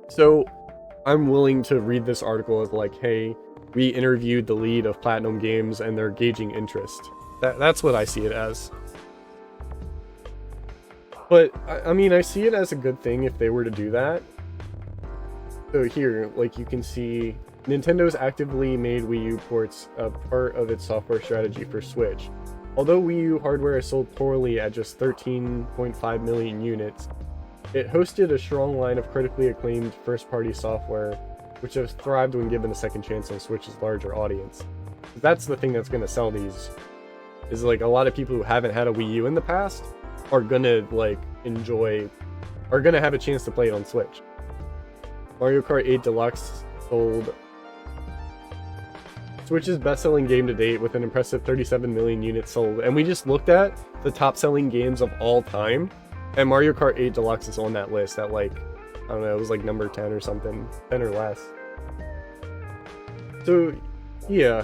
So, I'm willing to read this article as, like, hey, we interviewed the lead of Platinum Games, and they're gauging interest. That's what I see it as. But, I mean, I see it as a good thing if they were to do that. So here, like, you can see Nintendo's actively made Wii U ports a part of its software strategy for Switch. Although Wii U hardware is sold poorly at just 13.5 million units, it hosted a strong line of critically acclaimed first-party software, which has thrived when given a second chance on Switch's larger audience. That's the thing that's going to sell these. Is like a lot of people who haven't had a Wii U in the past are gonna like are gonna have a chance to play it on Switch. Mario Kart 8 Deluxe sold Switch's best-selling game to date with an impressive 37 million units sold, and we just looked at the top-selling games of all time, and Mario Kart 8 Deluxe is on that list at like, I don't know, it was like number 10 or something, 10 or less. So, yeah.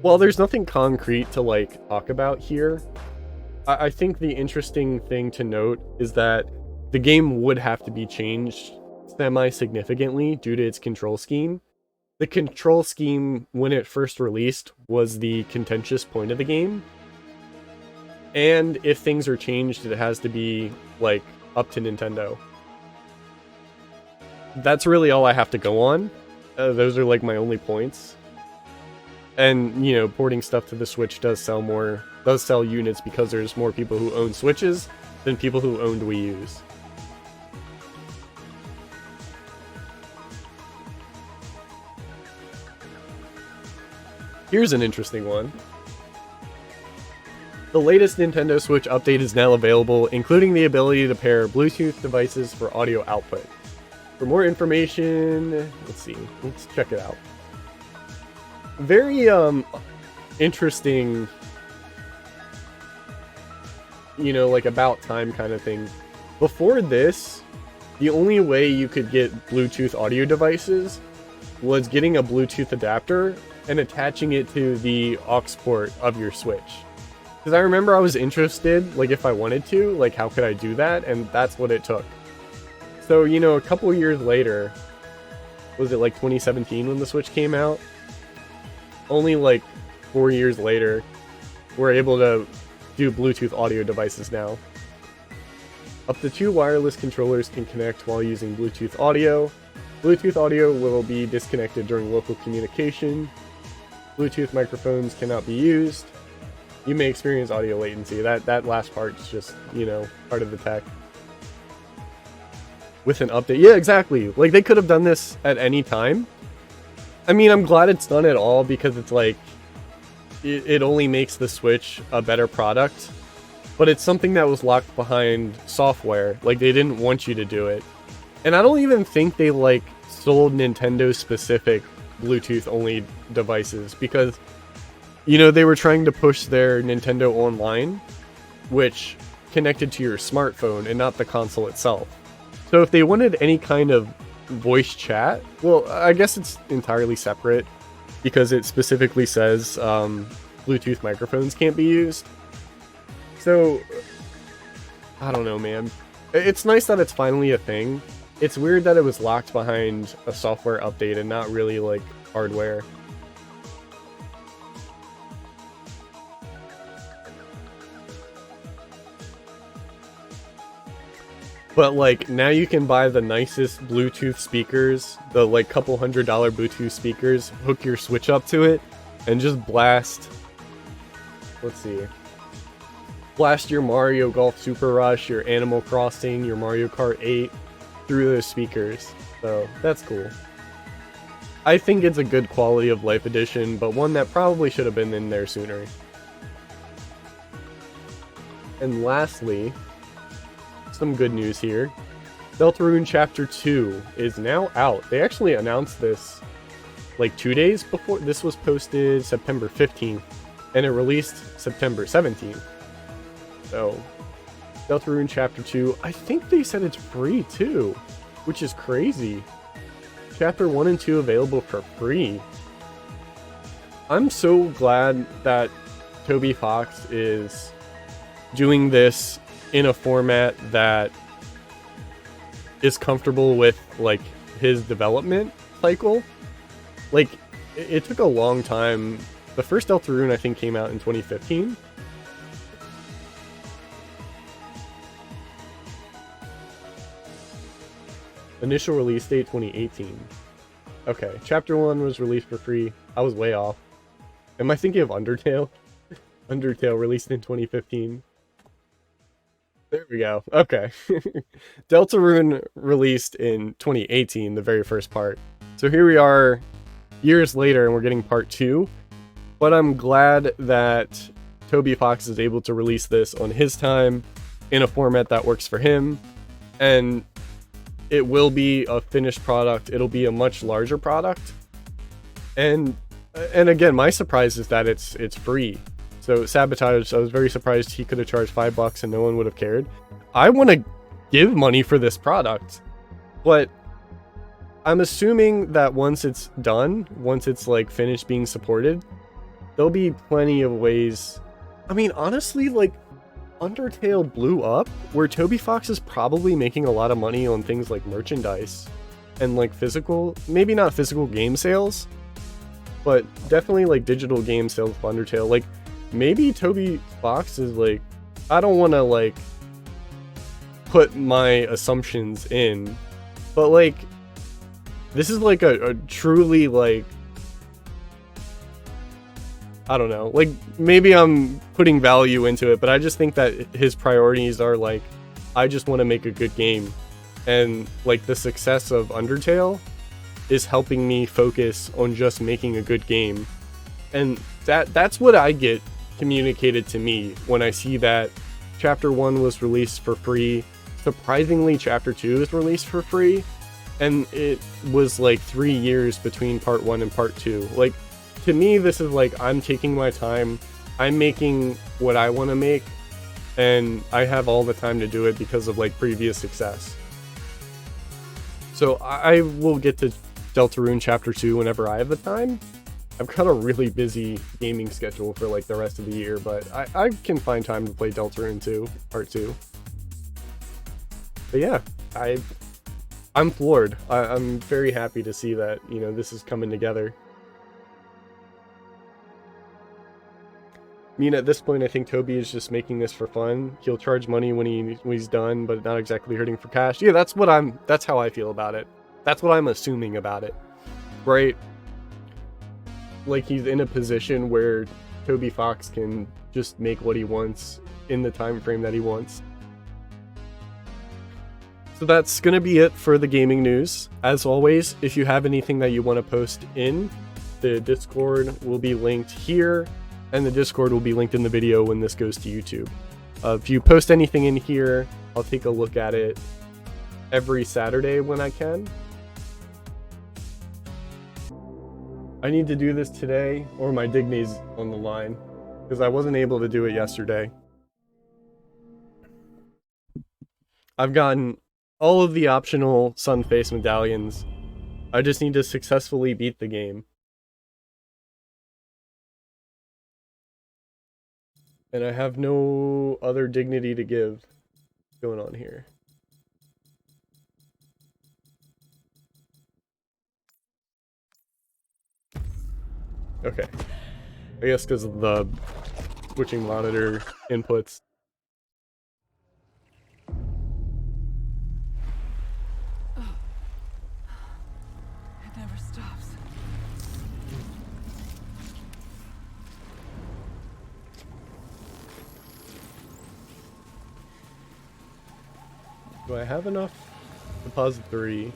while there's nothing concrete to like talk about here, I think the interesting thing to note is that the game would have to be changed semi-significantly due to its control scheme. The control scheme, when it first released, was the contentious point of the game. And if things are changed, it has to be, like, up to Nintendo. That's really all I have to go on. Those are, like, my only points. And, you know, porting stuff to the Switch does sell units because there's more people who own Switches than people who owned Wii U's. Here's an interesting one. The latest Nintendo Switch update is now available, including the ability to pair Bluetooth devices for audio output. For more information, let's check it out. Very, interesting, you know, like about time kind of thing. Before this, the only way you could get Bluetooth audio devices was getting a Bluetooth adapter and attaching it to the aux port of your Switch. Because I remember I was interested, like if I wanted to, like how could I do that? And that's what it took. So, you know, a couple years later, was it like 2017 when the Switch came out? Only like 4 years later, we're able to do Bluetooth audio devices now. Up to 2 wireless controllers can connect while using Bluetooth audio. Bluetooth audio will be disconnected during local communication. Bluetooth microphones cannot be used. You may experience audio latency. That last part's just, you know, part of the tech. With an update. Yeah, exactly. Like, they could have done this at any time. I mean, I'm glad it's done at all because it's like, it only makes the Switch a better product. But it's something that was locked behind software. Like, they didn't want you to do it. And I don't even think they, like, sold Nintendo-specific Bluetooth-only devices because, you know, they were trying to push their Nintendo Online, which connected to your smartphone and not the console itself. So if they wanted any kind of voice chat, well, I guess it's entirely separate because it specifically says Bluetooth microphones can't be used. So, I don't know, man. It's nice that it's finally a thing. It's weird that it was locked behind a software update and not really, like, hardware. But, like, now you can buy the nicest Bluetooth speakers, the, like, couple $100 Bluetooth speakers, hook your Switch up to it, and just blast... Let's see. Blast your Mario Golf Super Rush, your Animal Crossing, your Mario Kart 8 through those speakers. So, that's cool. I think it's a good quality of life addition, but one that probably should have been in there sooner. And lastly, some good news here. Deltarune Chapter 2 is now out. They actually announced this like 2 days before. This was posted September 15th, and it released September 17th. So, Deltarune Chapter 2, I think they said it's free too, which is crazy. Chapter 1 and 2 available for free. I'm so glad that Toby Fox is doing this in a format that is comfortable with, like, his development cycle. Like, it took a long time. The first Deltarune, I think, came out in 2015. Initial release date 2018. Okay, Chapter 1 was released for free. I was way off. Am I thinking of Undertale? Undertale released in 2015. There we go. Okay. Deltarune released in 2018, the very first part. So here we are years later and we're getting part 2. But I'm glad that Toby Fox is able to release this on his time in a format that works for him. And it will be a finished product. It'll be a much larger product. And again, my surprise is that it's free. So Sabotage, I was very surprised he could have charged $5 and no one would have cared. I want to give money for this product, but I'm assuming that once it's done, once it's like finished being supported, there'll be plenty of ways. I mean, honestly, like, Undertale blew up, where Toby Fox is probably making a lot of money on things like merchandise and like physical, maybe not physical game sales, but definitely like digital game sales of Undertale. Like, maybe Toby Fox is like, I don't want to like put my assumptions in, but like, this is like a truly like, I don't know, like, maybe I'm putting value into it, but I just think that his priorities are like, I just want to make a good game. And like, the success of Undertale is helping me focus on just making a good game. And that's what I get communicated to me when I see that Chapter 1 was released for free. Surprisingly, Chapter 2 is released for free. And it was like 3 years between Part 1 and Part 2. Like, to me, this is like, I'm taking my time, I'm making what I want to make, and I have all the time to do it because of like previous success. So I will get to Deltarune Chapter 2 whenever I have the time. I've got a really busy gaming schedule for like the rest of the year, but I can find time to play Deltarune 2, Part 2. But yeah, I'm floored. I'm very happy to see that, you know, this is coming together. I mean, at this point, I think Toby is just making this for fun. He'll charge money when he's done, but not exactly hurting for cash. Yeah, that's how I feel about it. That's what I'm assuming about it, right? Like, he's in a position where Toby Fox can just make what he wants in the time frame that he wants. So that's gonna be it for the gaming news. As always, if you have anything that you want to post in, the Discord will be linked here, and the Discord will be linked in the video when this goes to YouTube. If you post anything in here, I'll take a look at it every Saturday when I can. I need to do this today, or my dignity's on the line, because I wasn't able to do it yesterday. I've gotten all of the optional sun face medallions. I just need to successfully beat the game. And I have no other dignity to give going on here. Okay. I guess because of the switching monitor inputs. It never stops. Do I have enough deposit 3?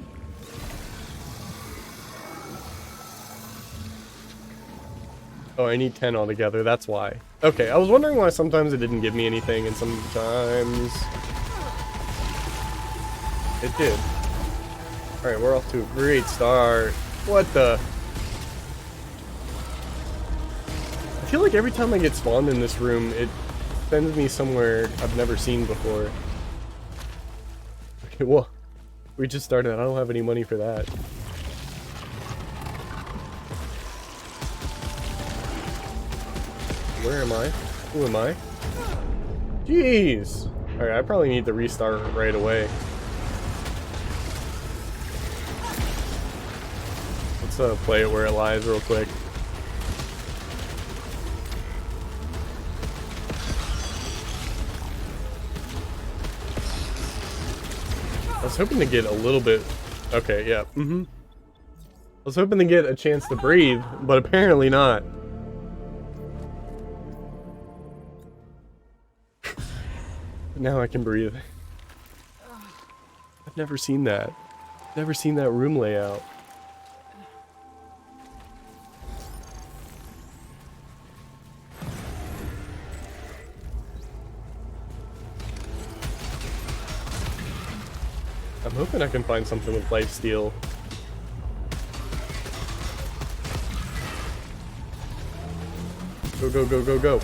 Oh, I need 10 altogether, that's why. Okay, I was wondering why sometimes it didn't give me anything and sometimes it did. Alright, we're off to a great start. What the? I feel like every time I get spawned in this room, it sends me somewhere I've never seen before. Okay, well, we just started. I don't have any money for that. Where am I? Who am I? Jeez! Alright, I probably need to restart right away. Let's play it where it lies real quick. I was hoping to get a little bit... Okay, yeah. I was hoping to get a chance to breathe, but apparently not. Now I can breathe. I've never seen that. Never seen that room layout. I'm hoping I can find something with lifesteal. Go, go, go, go, go.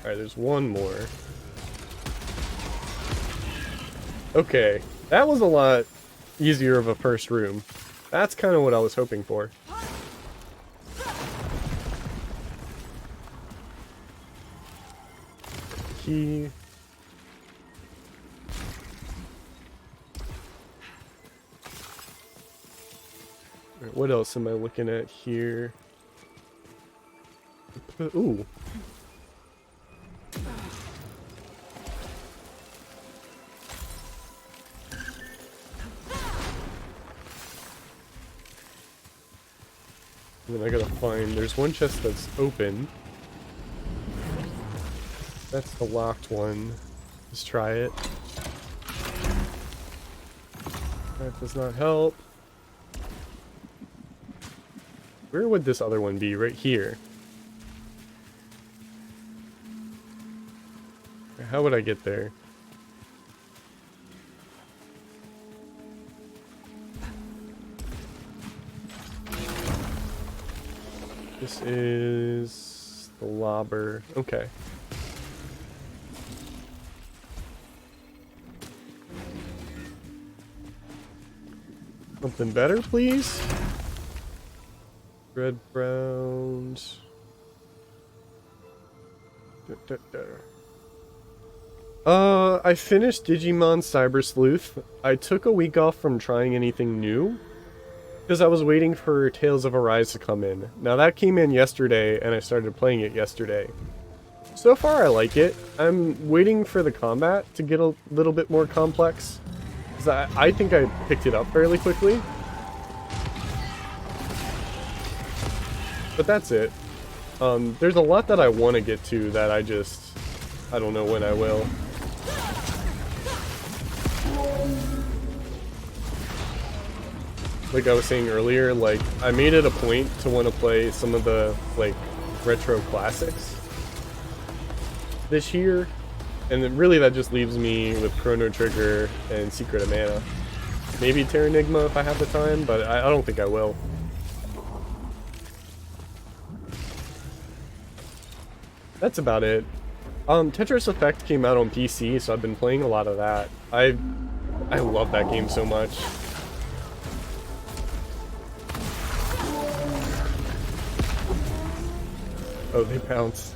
Alright, there's one more. Okay, that was a lot easier of a first room. That's kind of what I was hoping for. Key. Alright, what else am I looking at here? Ooh. And then I gotta find, there's one chest that's open. That's the locked one. Let's try it. That does not help. Where would this other one be? Right here. How would I get there? This is the lobber. Okay. Something better, please? Red, browns. I finished Digimon Cyber Sleuth. I took a week off from trying anything new because I was waiting for Tales of Arise to come in. Now that came in yesterday and I started playing it yesterday. So far I like it. I'm waiting for the combat to get a little bit more complex, because I think I picked it up fairly quickly. But that's it. There's a lot that I want to get to that I don't know when I will. Like I was saying earlier, like, I made it a point to want to play some of the, like, retro classics this year. And then really that just leaves me with Chrono Trigger and Secret of Mana. Maybe Terranigma if I have the time, but I don't think I will. That's about it. Tetris Effect came out on PC, so I've been playing a lot of that. I love that game so much. Oh, they bounce.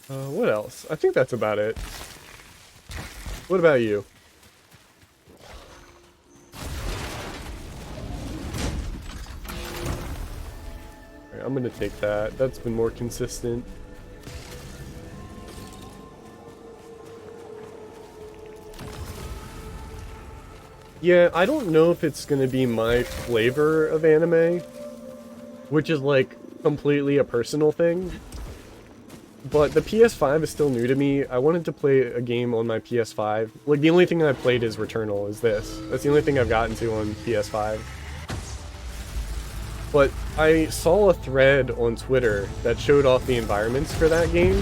What else? I think that's about it. What about you? Alright, I'm gonna take that. That's been more consistent. Yeah, I don't know if it's gonna be my flavor of anime, which is like completely a personal thing. But the PS5 is still new to me. I wanted to play a game on my PS5. Like, the only thing I played is Returnal, is this. That's the only thing I've gotten to on PS5. But I saw a thread on Twitter that showed off the environments for that game,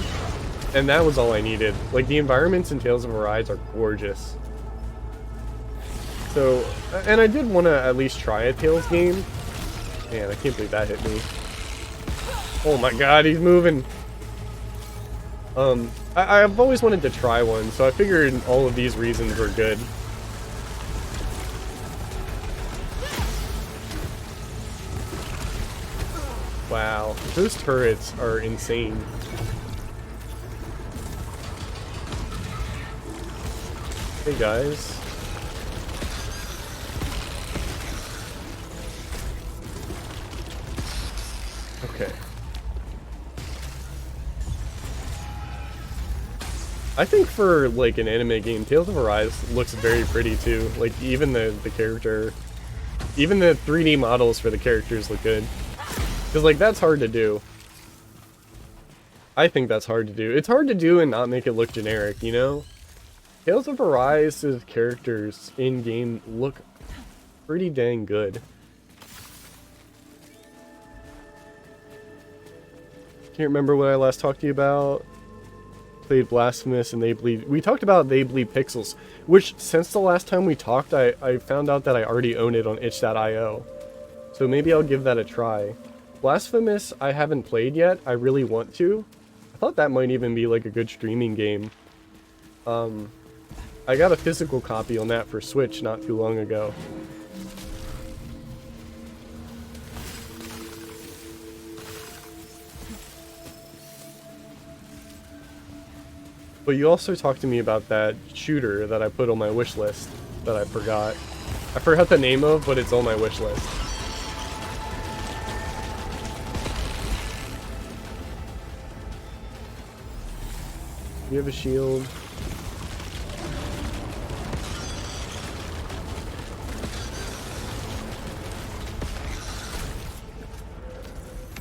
and that was all I needed. Like, the environments in Tales of Arise are gorgeous. So, and I did want to at least try a Tales game. Man, I can't believe that hit me. Oh my god, he's moving! I've always wanted to try one, so I figured all of these reasons were good. Wow, those turrets are insane. Hey guys. Okay. I think for, like, an anime game, Tales of Arise looks very pretty, too. Like, even the character... Even the 3D models for the characters look good. Because, like, that's hard to do. I think that's hard to do. It's hard to do and not make it look generic, you know? Tales of Arise's characters in-game look pretty dang good. Can't remember what I last talked to you about. Played Blasphemous and They Bleed. We talked about They Bleed Pixels, which since the last time we talked, I found out that I already own it on itch.io. So maybe I'll give that a try. Blasphemous, I haven't played yet. I really want to. I thought that might even be like a good streaming game. I got a physical copy on that for Switch not too long ago. But you also talked to me about that shooter that I put on my wish list that I forgot. I forgot the name of, but it's on my wish list. You have a shield.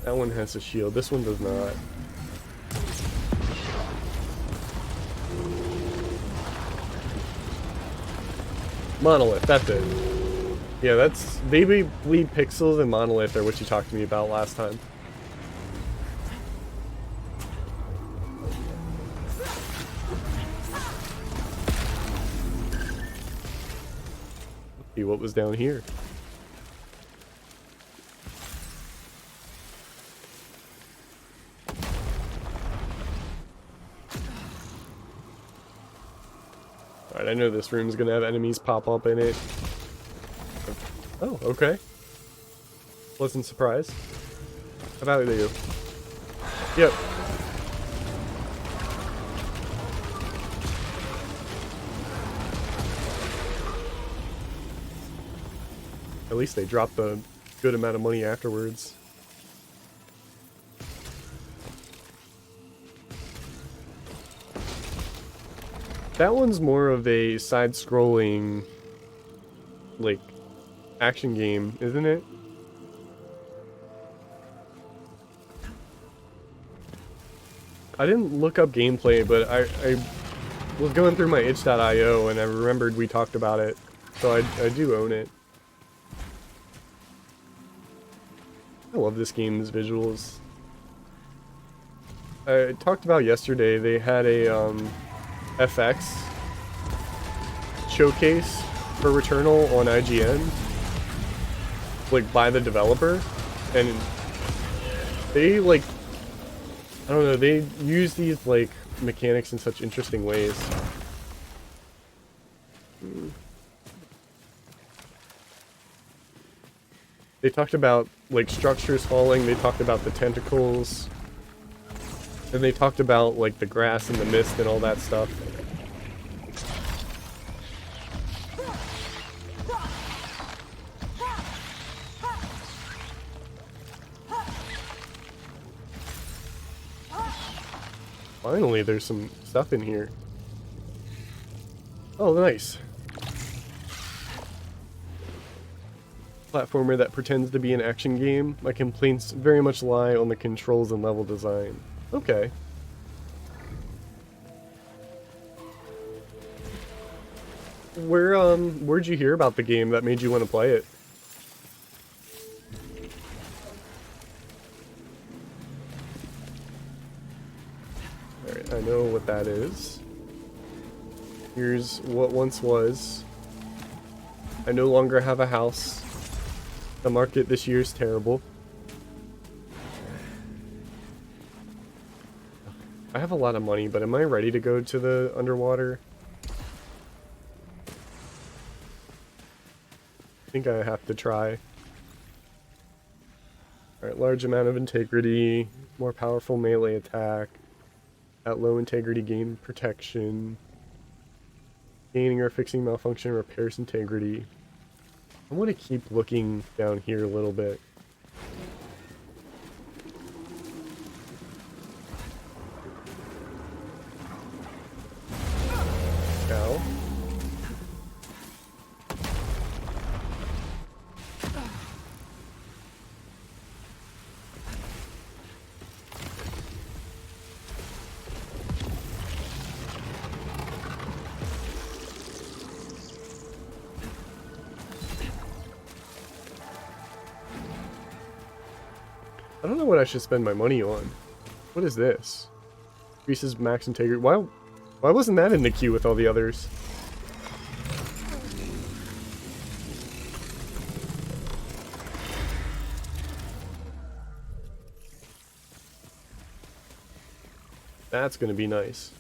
That one has a shield. This one does not. Monolith, that's it. Yeah, that's Baby Bleed Pixels and Monolith are what you talked to me about last time. Let's see what was down here. Alright, I know this room's gonna have enemies pop up in it. Oh, okay. Pleasant surprise. How about you? Yep. At least they dropped a good amount of money afterwards. That one's more of a side-scrolling, like, action game, isn't it? I didn't look up gameplay, but I was going through my itch.io and I remembered we talked about it, so I do own it. I love this game's visuals. I talked about yesterday, they had a, FX showcase for Returnal on IGN, like by the developer, and they like, I don't know, they use these like mechanics in such interesting ways. They talked about like structures falling, they talked about the tentacles, and they talked about like the grass and the mist and all that stuff. Finally, there's some stuff in here. Oh, nice. Platformer that pretends to be an action game. My complaints very much lie on the controls and level design. Okay. Where'd you hear about the game that made you want to play it? Alright, I know what that is. Here's what once was. I no longer have a house. The market this year is terrible. I have a lot of money, but am I ready to go to the underwater? I think I have to try. Alright, large amount of integrity, more powerful melee attack. At low integrity, gain protection. Gaining or fixing malfunction repairs integrity. I want to keep looking down here a little bit. Ow. I don't know what I should spend my money on. What is this? Increases max integrity. Why wasn't that in the queue with all the others? That's gonna be nice.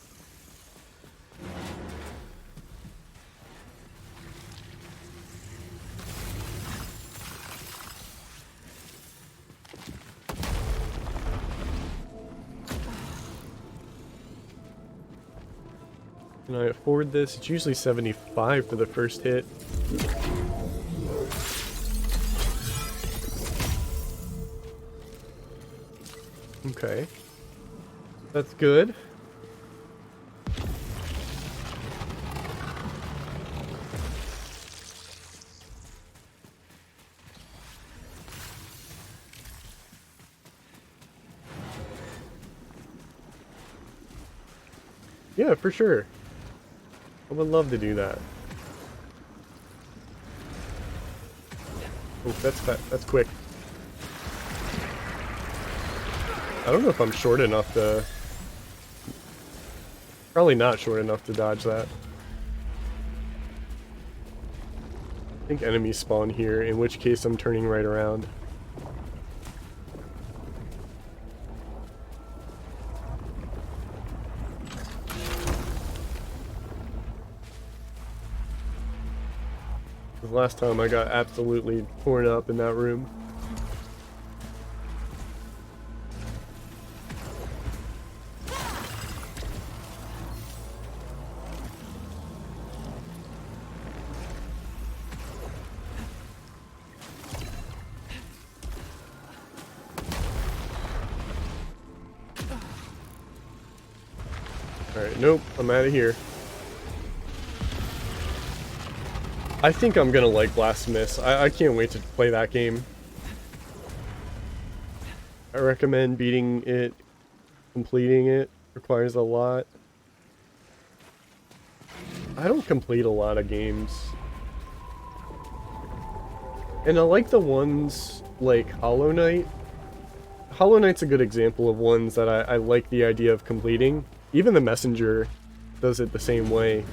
Can I afford this? It's usually 75 for the first hit. Okay. That's good. Yeah, for sure. I would love to do that. Oh, that's quick. I don't know if I'm short enough to... Probably not short enough to dodge that. I think enemies spawn here, in which case I'm turning right around. The last time I got absolutely torn up in that room. Alright, nope, I'm out of here. I think I'm gonna like Blasphemous. I can't wait to play that game. I recommend beating it, completing it. Requires a lot. I don't complete a lot of games. And I like the ones like Hollow Knight. Hollow Knight's a good example of ones that I like the idea of completing. Even The Messenger does it the same way.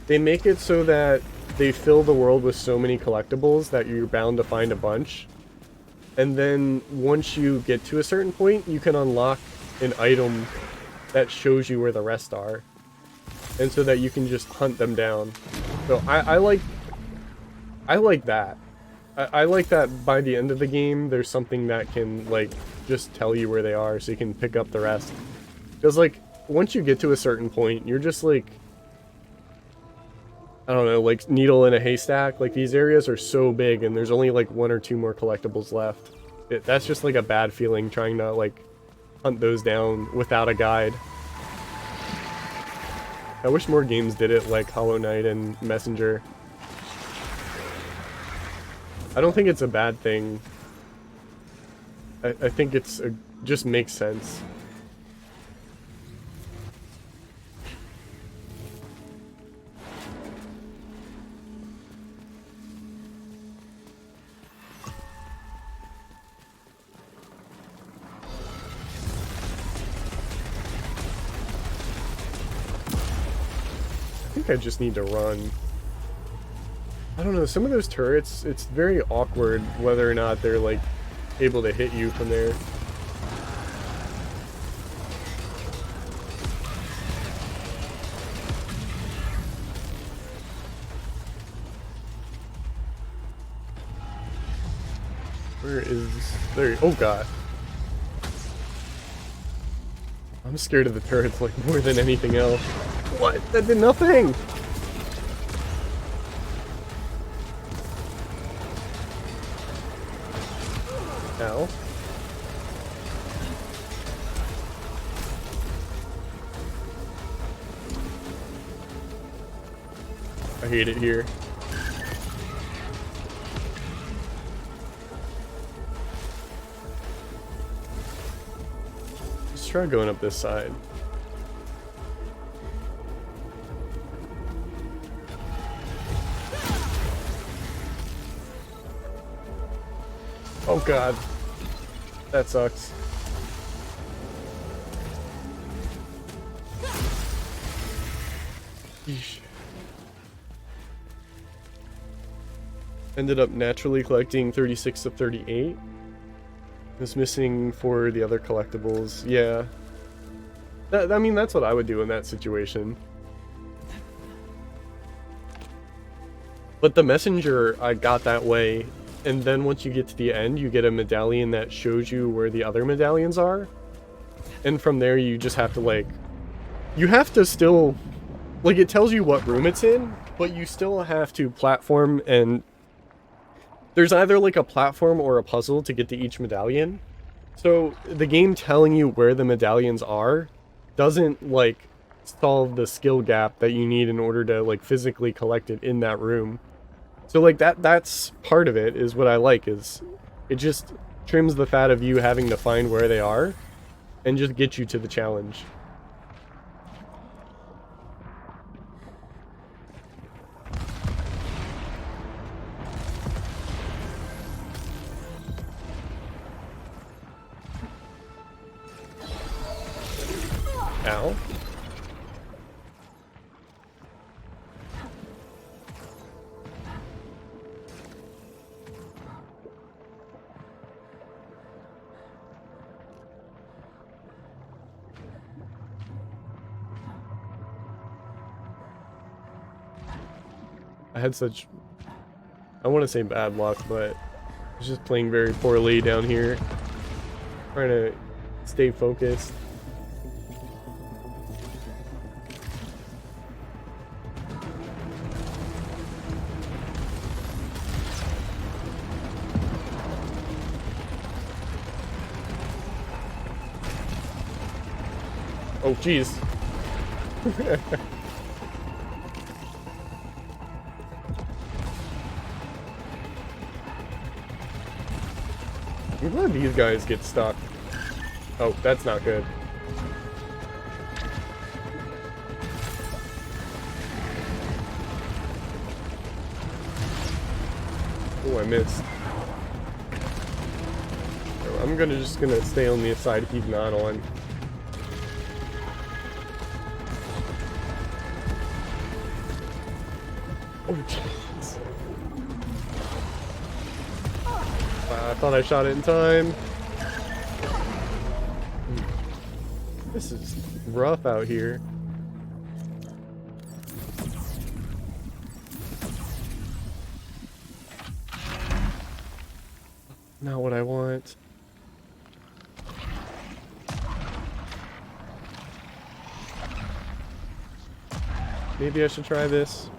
They make it so that they fill the world with so many collectibles that you're bound to find a bunch. And then once you get to a certain point, you can unlock an item that shows you where the rest are. And so that you can just hunt them down. So I like that. I like that by the end of the game, there's something that can, like, just tell you where they are so you can pick up the rest. Because, like, once you get to a certain point, you're just, like, I don't know, like, needle in a haystack. Like, these areas are so big, and there's only, like, 1 or 2 more collectibles left. That's just, like, a bad feeling, trying to, like, hunt those down without a guide. I wish more games did it, like Hollow Knight and Messenger. I don't think it's a bad thing. I think it's just makes sense. I think I just need to run. I don't know, some of those turrets, it's very awkward whether or not they're, like, able to hit you from there. Where is... there... oh god. I'm scared of the turrets, like, more than anything else. What? That did nothing! Ow. I hate it here. Let's try going up this side. Oh god. That sucks. Yeesh. Ended up naturally collecting 36 of 38. Was missing for the other collectibles. Yeah. I mean, that's what I would do in that situation. But the Messenger, I got that way. And then once you get to the end, you get a medallion that shows you where the other medallions are. And from there, you just have to, like, you have to still, like, it tells you what room it's in, but you still have to platform, and there's either like a platform or a puzzle to get to each medallion. So the game telling you where the medallions are doesn't like solve the skill gap that you need in order to like physically collect it in that room. So like that's part of it, is what I like, is it just trims the fat of you having to find where they are and just get you to the challenge. Ow. I had such, I want to say bad luck, but I was just playing very poorly down here. Trying to stay focused. Oh, jeez. I'm glad these guys get stuck. Oh, that's not good. Oh, I missed. I'm just gonna stay on the side he's not on. Oh, jeez. I thought I shot it in time. This is rough out here. Not what I want. Maybe I should try this.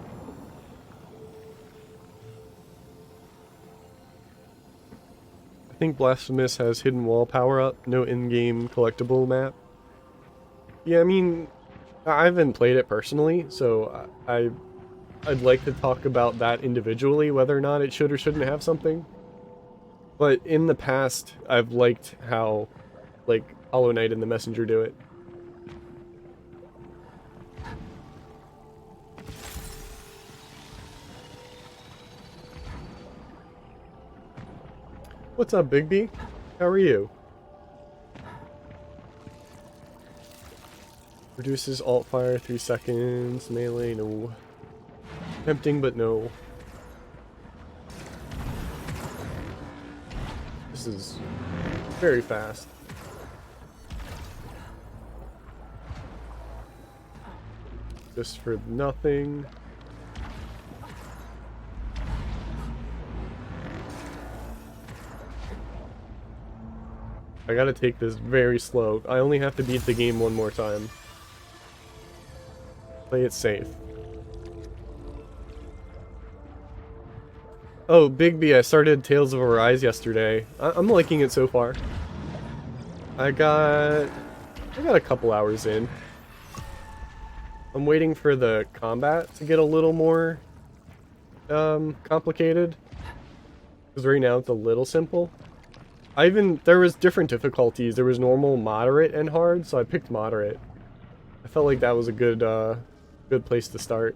I think Blasphemous has hidden wall power up, no in-game collectible map. Yeah, I mean, I haven't played it personally, so I'd like to talk about that individually, whether or not it should or shouldn't have something. But in the past, I've liked how, like, Hollow Knight and the Messenger do it. What's up, Big B? How are you? Reduces alt fire 3 seconds, melee, no. Tempting, but no. This is very fast. Just for nothing. I gotta take this very slow. I only have to beat the game one more time. Play it safe. Oh, Big B, I started Tales of Arise yesterday. I'm liking it so far. I got a couple hours in. I'm waiting for the combat to get a little more complicated. Because right now it's a little simple. There was different difficulties. There was normal, moderate, and hard, so I picked moderate. I felt like that was a good place to start.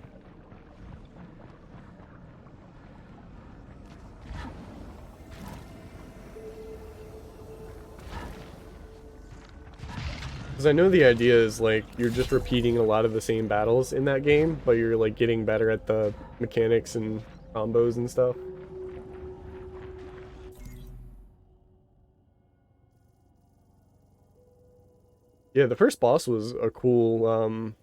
Because I know the idea is, like, you're just repeating a lot of the same battles in that game, but you're, like, getting better at the mechanics and combos and stuff. Yeah, the first boss was a cool,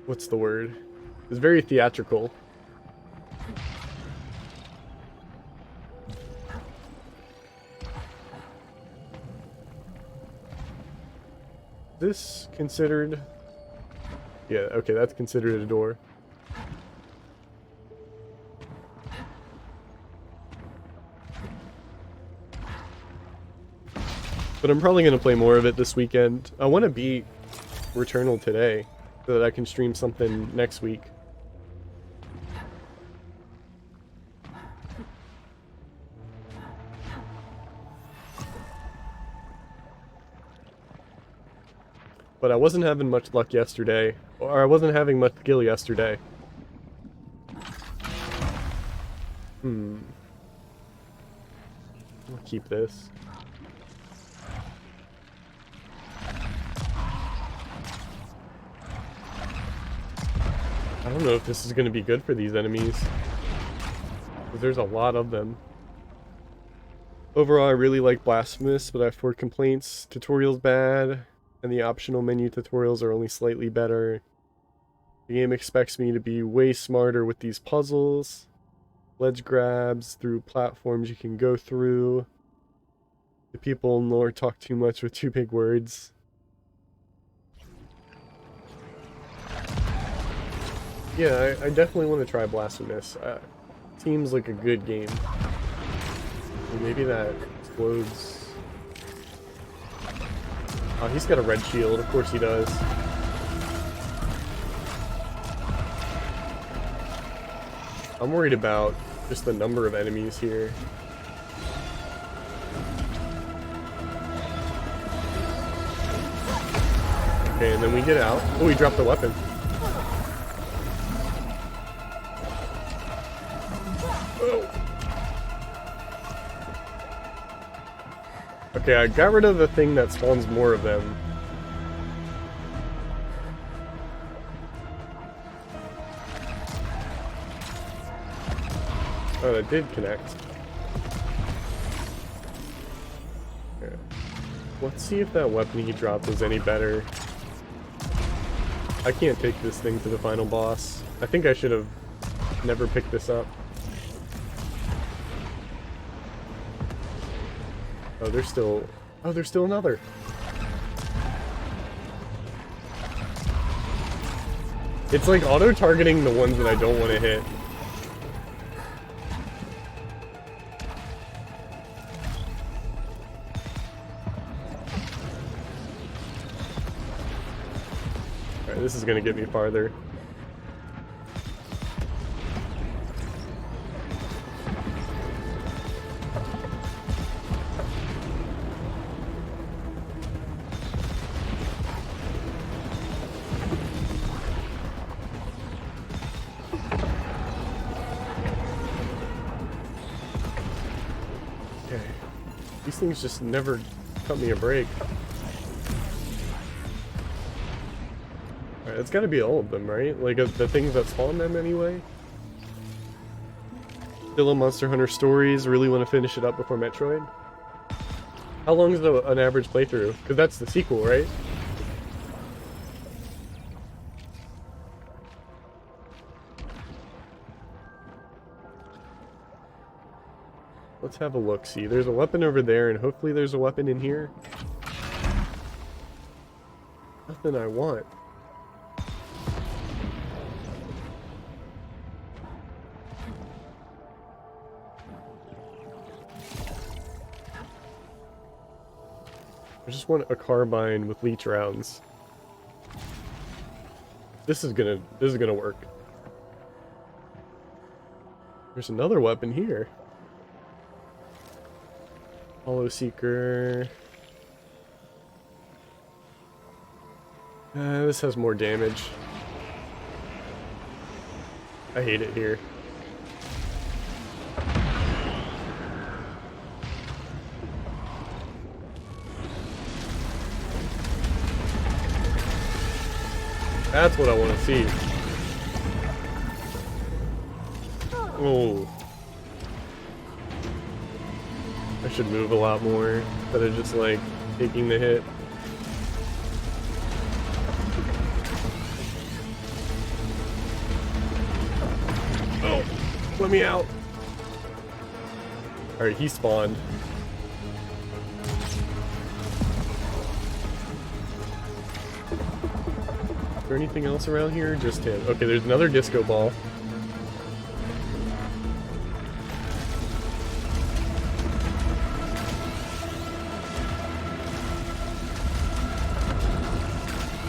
what's the word? It was very theatrical. this considered? Yeah, okay, that's considered a door. But I'm probably going to play more of it this weekend. I want to beat Returnal today, so that I can stream something next week. But I wasn't having much luck yesterday, or I wasn't having much skill yesterday. I'll keep this. I don't know if this is going to be good for these enemies, because there's a lot of them. Overall, I really like Blasphemous, but I have 4 complaints. Tutorial's bad, and the optional menu tutorials are only slightly better. The game expects me to be way smarter with these puzzles. Ledge grabs through platforms you can go through. The people in lore talk too much with too big words. Yeah, I definitely want to try Blasphemous. Seems like a good game. Maybe that explodes. Oh, he's got a red shield. Of course he does. I'm worried about just the number of enemies here. Okay, and then we get out. Oh, he dropped the weapon. Okay, I got rid of the thing that spawns more of them. Oh, that did connect. Okay. Let's see if that weapon he dropped was any better. I can't take this thing to the final boss. I think I should have never picked this up. Oh, there's still... Oh, there's still another. It's like auto-targeting the ones that I don't want to hit. Alright, this is gonna get me farther. These things just never cut me a break. Alright, it's gotta be all of them, right? Like, the things that spawn them anyway? Still a Monster Hunter Stories, really want to finish it up before Metroid? How long is an average playthrough? Because that's the sequel, right? Let's have a look-see. There's a weapon over there, and hopefully there's a weapon in here. Nothing I want. I just want a carbine with leech rounds. This is gonna work. There's another weapon here. Hollow Seeker. This has more damage. I hate it here. That's what I want to see. Oh. I should move a lot more instead of just like taking the hit. Oh, let me out. Alright, he spawned. there anything else around here? Just him. Okay, there's another disco ball.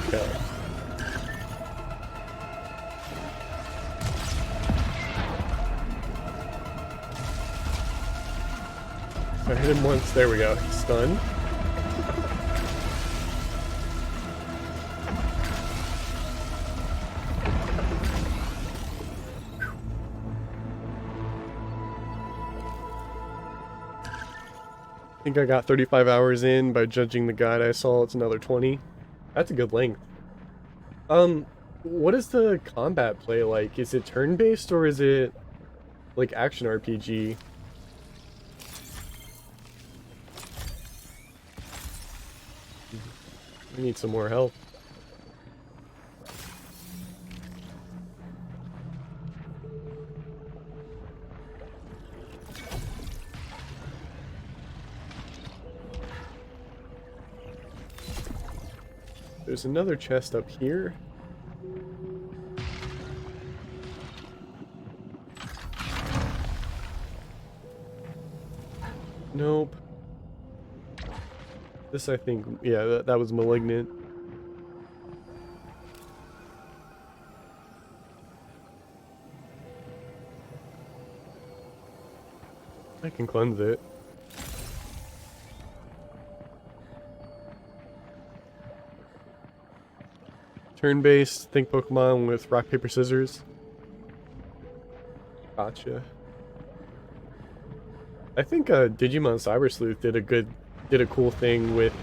Okay. I hit him once. There we go. He's stunned. I think I got 35 hours in by judging the guide I saw. It's another 20. That's a good length. What is the combat play like? Is it turn-based or is it like action RPG? I need some more help. There's another chest up here. Nope. This, I think, yeah, that was malignant. I can cleanse it. Turn-based, think Pokemon with rock, paper, scissors. Gotcha. I think Digimon Cyber Sleuth did a cool thing with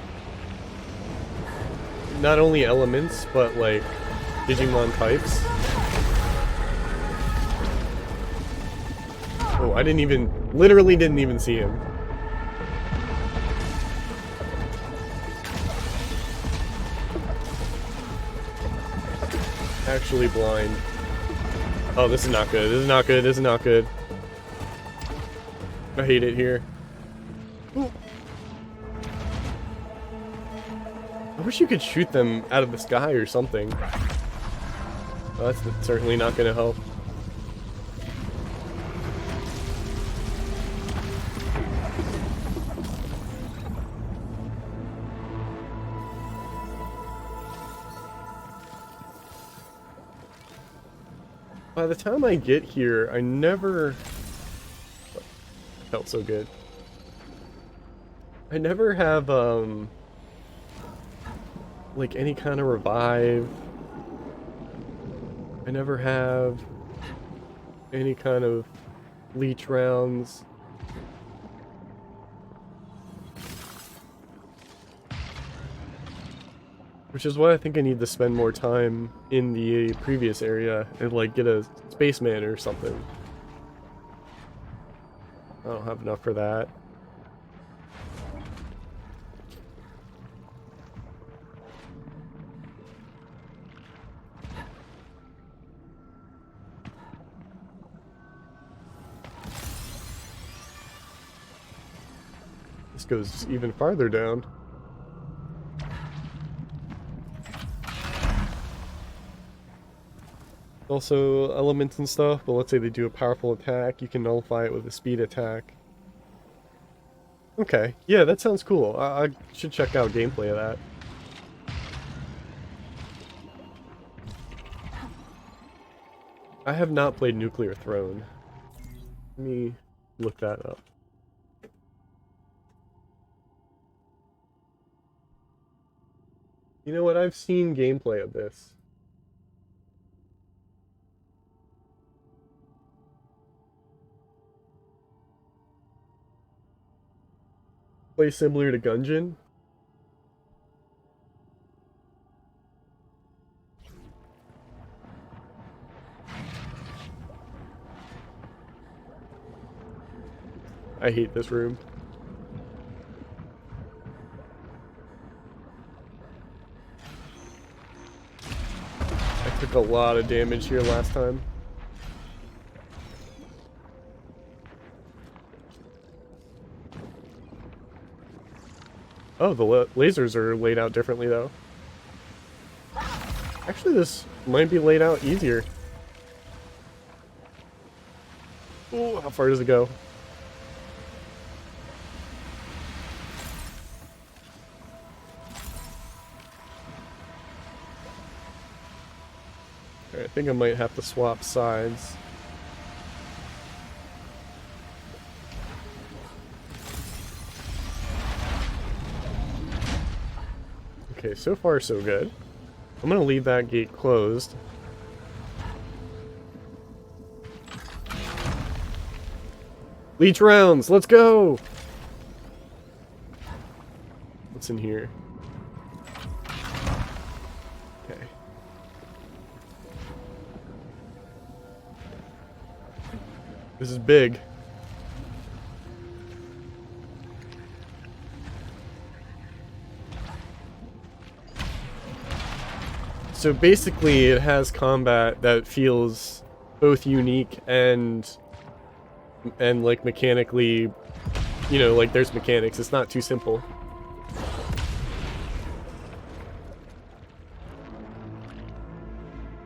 not only elements but like Digimon types. Oh, I literally didn't even see him. Actually blind. Oh, this is not good. This is not good. This is not good. I hate it here. Ooh. I wish you could shoot them out of the sky or something. Well, that's certainly not going to help. By the time I get here, I never... Felt so good. I never have, like any kind of revive. I never have any kind of leech rounds. Which is why I think I need to spend more time in the previous area and like get a spaceman or something. I don't have enough for that. This goes even farther down. Also elements and stuff, but let's say they do a powerful attack, you can nullify it with a speed attack. Okay, yeah, that sounds cool. I should check out gameplay of that. I have not played Nuclear Throne. Let me look that up. You know what? I've seen gameplay of this. Play similar to Gungeon. I hate this room. I took a lot of damage here last time. Oh, the lasers are laid out differently though. Actually, this might be laid out easier. Ooh, how far does it go? Alright, I think I might have to swap sides. Okay, so far so good. I'm gonna leave that gate closed. Leech rounds, let's go! What's in here? Okay. This is big. So basically it has combat that feels both unique and like mechanically, you know, like there's mechanics. It's not too simple.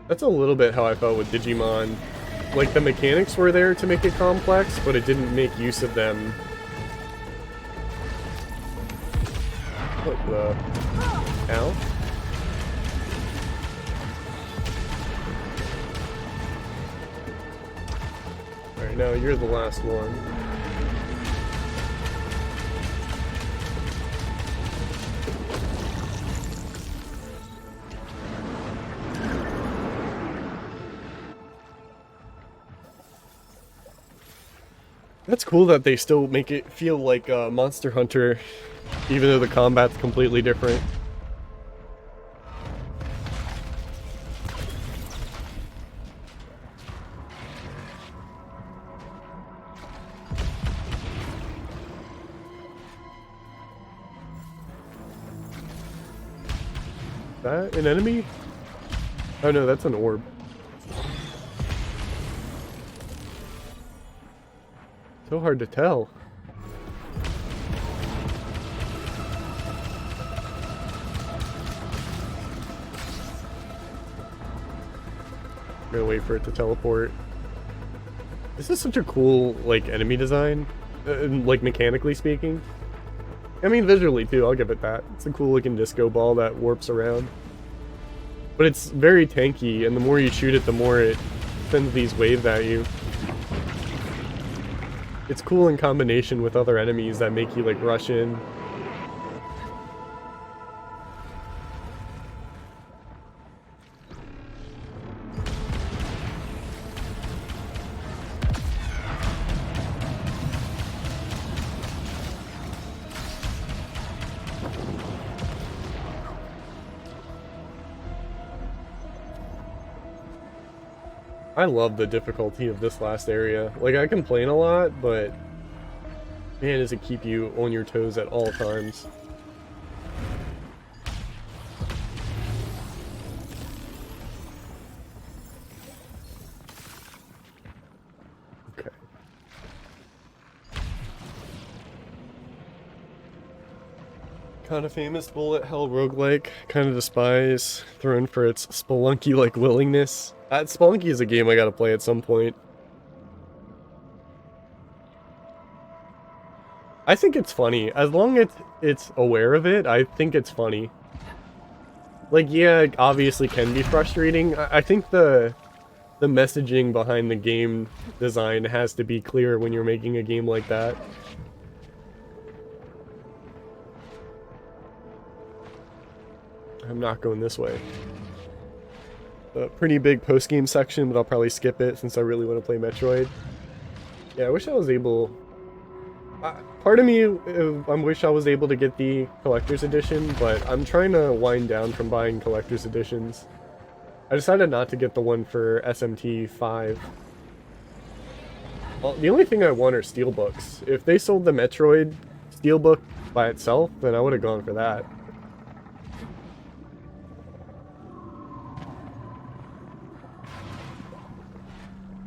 That's a little bit how I felt with Digimon. Like the mechanics were there to make it complex, but it didn't make use of them. What the? Ow? Alright, now you're the last one. That's cool that they still make it feel like Monster Hunter, even though the combat's completely different. That an enemy? Oh no, that's an orb. So hard to tell. I'm gonna wait for it to teleport. This is such a cool, like, enemy design, like, mechanically speaking. I mean, visually, too, I'll give it that. It's a cool-looking disco ball that warps around. But it's very tanky, and the more you shoot it, the more it sends these waves at you. It's cool in combination with other enemies that make you, like, rush in. I love the difficulty of this last area. Like, I complain a lot, but man, does it keep you on your toes at all times. Okay. Kind of famous bullet hell roguelike. Kind of despise. Thrown for its Spelunky-like willingness. Spelunky is a game I gotta play at some point. I think it's funny. As long as it's aware of it, I think it's funny. Like, yeah, it obviously can be frustrating. I think the messaging behind the game design has to be clear when you're making a game like that. I'm not going this way. A pretty big post-game section, but I'll probably skip it since I really want to play Metroid. Yeah, I wish I was able... part of me, I wish I was able to get the collector's edition, but I'm trying to wind down from buying collector's editions. I decided not to get the one for SMT 5. Well, the only thing I want are steelbooks. If they sold the Metroid steelbook by itself, then I would have gone for that.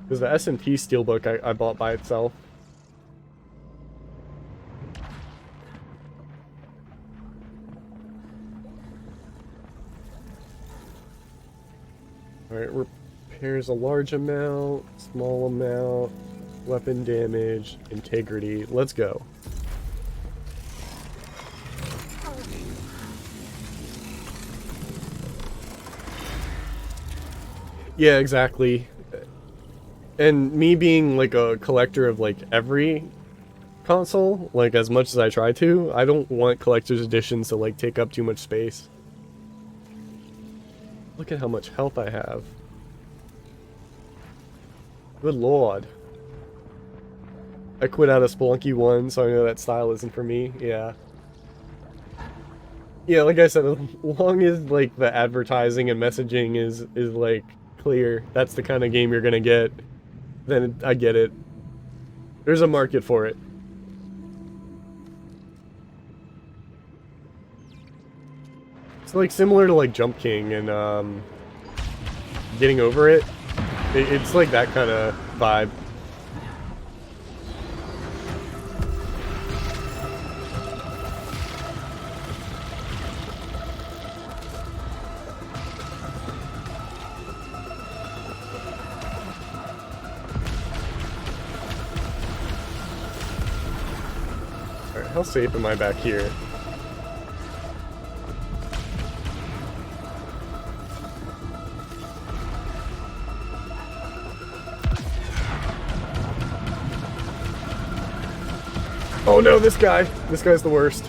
Because the SMT steelbook I bought by itself. Alright, repairs a large amount, small amount, weapon damage, integrity. Let's go. Yeah, exactly. And me being like a collector of like every console, like as much as I try to, I don't want collector's editions to like take up too much space. Look at how much health I have. Good lord. I quit out of Spelunky 1, so I know that style isn't for me. Yeah. Yeah, like I said, as long as like the advertising and messaging is like clear, that's the kind of game you're gonna get, then I get it. There's a market for it. It's like similar to like Jump King and Getting Over It. It's like that kind of vibe. Alright, how safe am I back here? Oh no, this guy! This guy's the worst.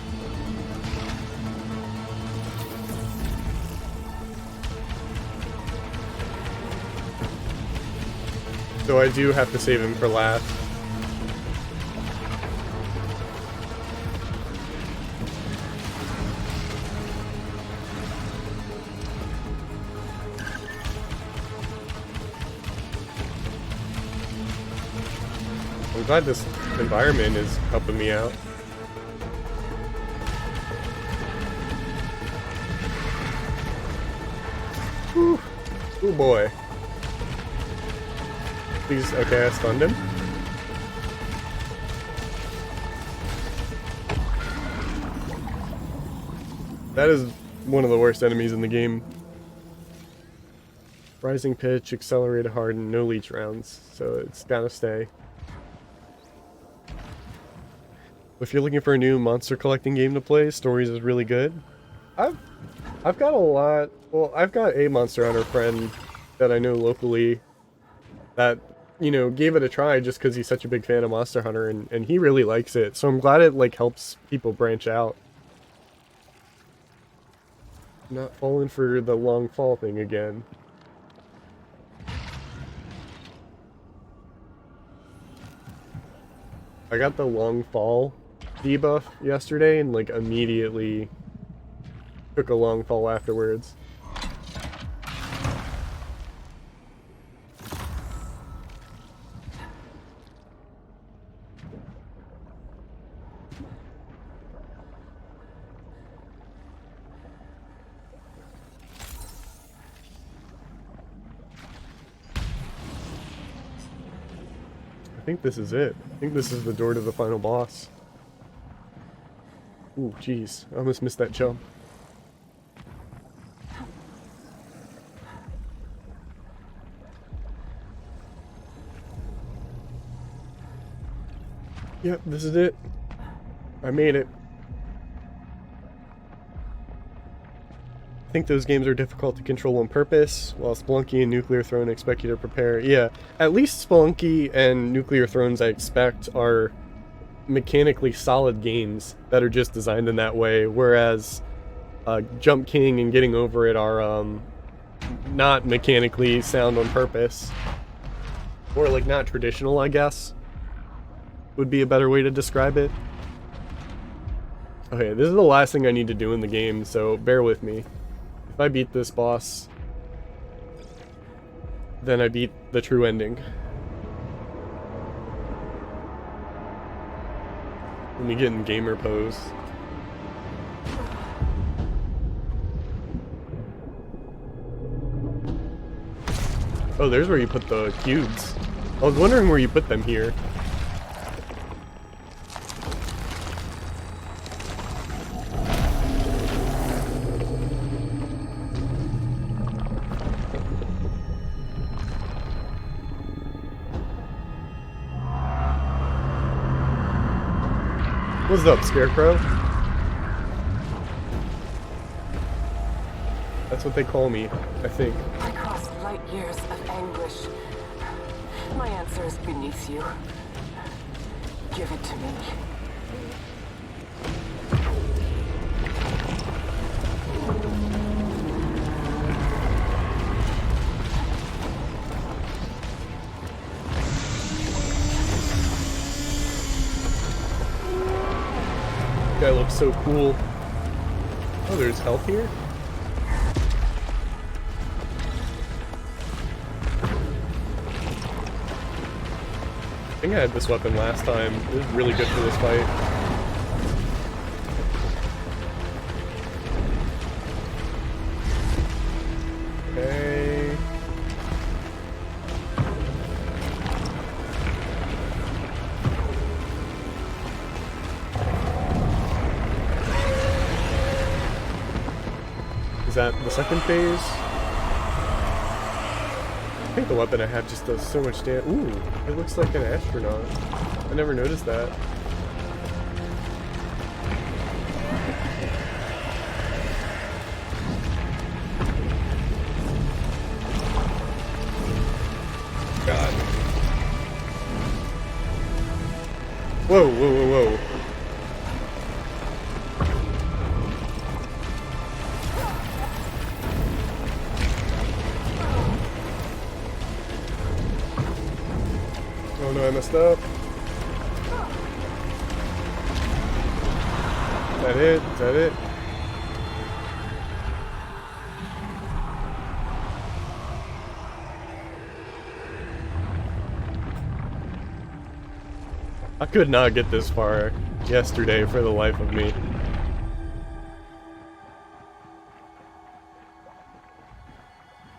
So I do have to save him for last. I'm glad this environment is helping me out. Whew. Oh boy. Please, okay, I stunned him. That is one of the worst enemies in the game. Rising pitch, accelerated harden, no leech rounds, so it's gotta stay. If you're looking for a new monster collecting game to play, Stories is really good. I've got a lot. Well, I've got a Monster Hunter friend that I know locally that, you know, gave it a try just because he's such a big fan of Monster Hunter, and he really likes it. So I'm glad it like helps people branch out. Not falling for the long fall thing again. I got the long fall debuff yesterday and like immediately took a long fall afterwards. I think this is it. I think this is the door to the final boss. Ooh, jeez. I almost missed that jump. Yep, this is it. I made it. I think those games are difficult to control on purpose, while Spelunky and Nuclear Throne expect you to prepare. Yeah, at least Spelunky and Nuclear Thrones I expect are mechanically solid games that are just designed in that way, whereas Jump King and Getting Over It are not mechanically sound on purpose. Or like not traditional, I guess, would be a better way to describe it. Okay, this is the last thing I need to do in the game, so bear with me. If I beat this boss, then I beat the true ending. Let me get in gamer pose. Oh, there's where you put the cubes. I was wondering where you put them here. What's up, Scarecrow? That's what they call me, I think. I crossed light years of anguish. My answer is beneath you. Give it to me. Guy looks so cool. Oh, there's health here? I think I had this weapon last time. It was really good for this fight. Okay. Is that the second phase? I think the weapon I have just does so much damage. Ooh, it looks like an astronaut. I never noticed that. God. Whoa, whoa, whoa, whoa. Oh no, I messed up. Is that it? Is that it? I could not get this far yesterday for the life of me.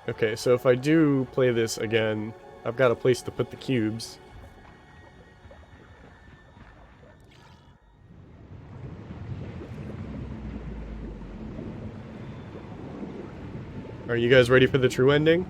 Okay, so if I do play this again, I've got a place to put the cubes. Are you guys ready for the true ending?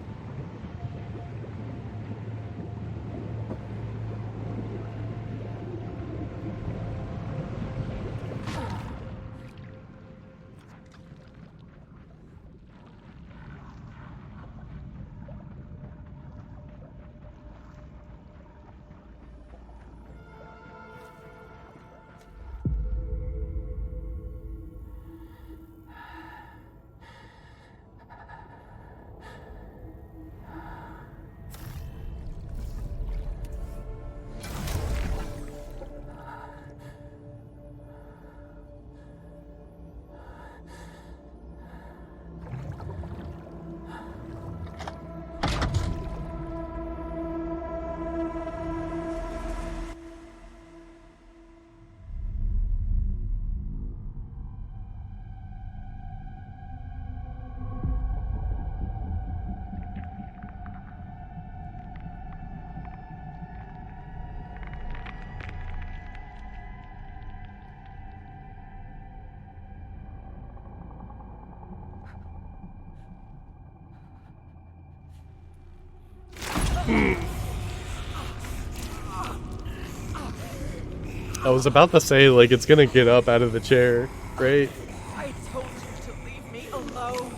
I was about to say, like, it's gonna get up out of the chair, right? I told you to leave me alone.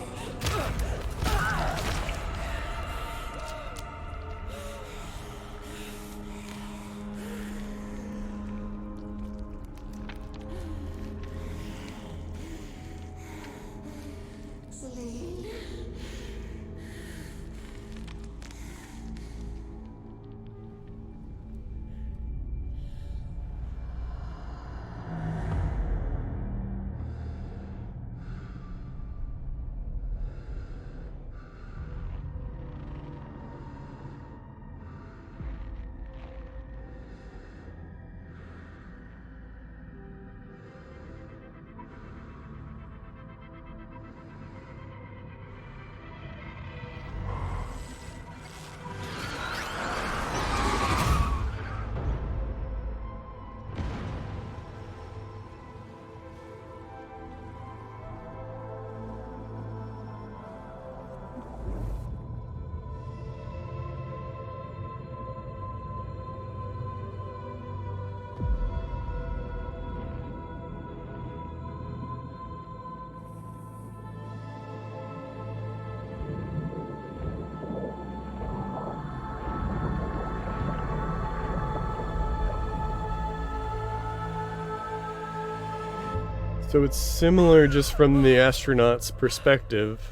So it's similar just from the astronaut's perspective.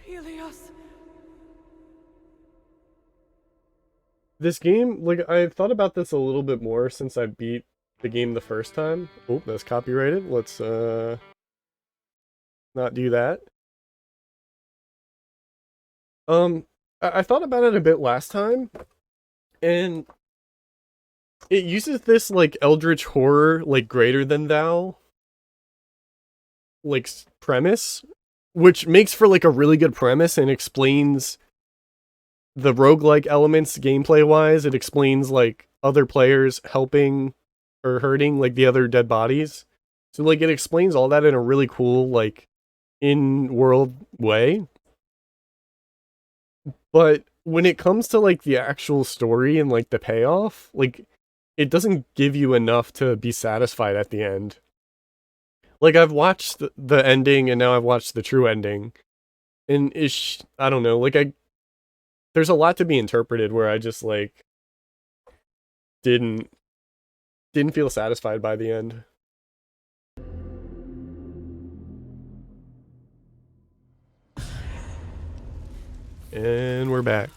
Helios. This game, like, I've thought about this a little bit more since I beat the game the first time. Oh, that's copyrighted. Let's, not do that. I thought about it a bit last time, and it uses this, like, eldritch horror, like, greater than thou, like, premise, which makes for, like, a really good premise and explains the roguelike elements gameplay-wise. It explains, like, other players helping or hurting, like, the other dead bodies. So, like, it explains all that in a really cool, like, in-world way. But when it comes to, like, the actual story and, like, the payoff, like, it doesn't give you enough to be satisfied at the end. Like, I've watched the ending, and now I've watched the true ending. And I don't know, like, there's a lot to be interpreted where I just, like, didn't feel satisfied by the end. And we're back.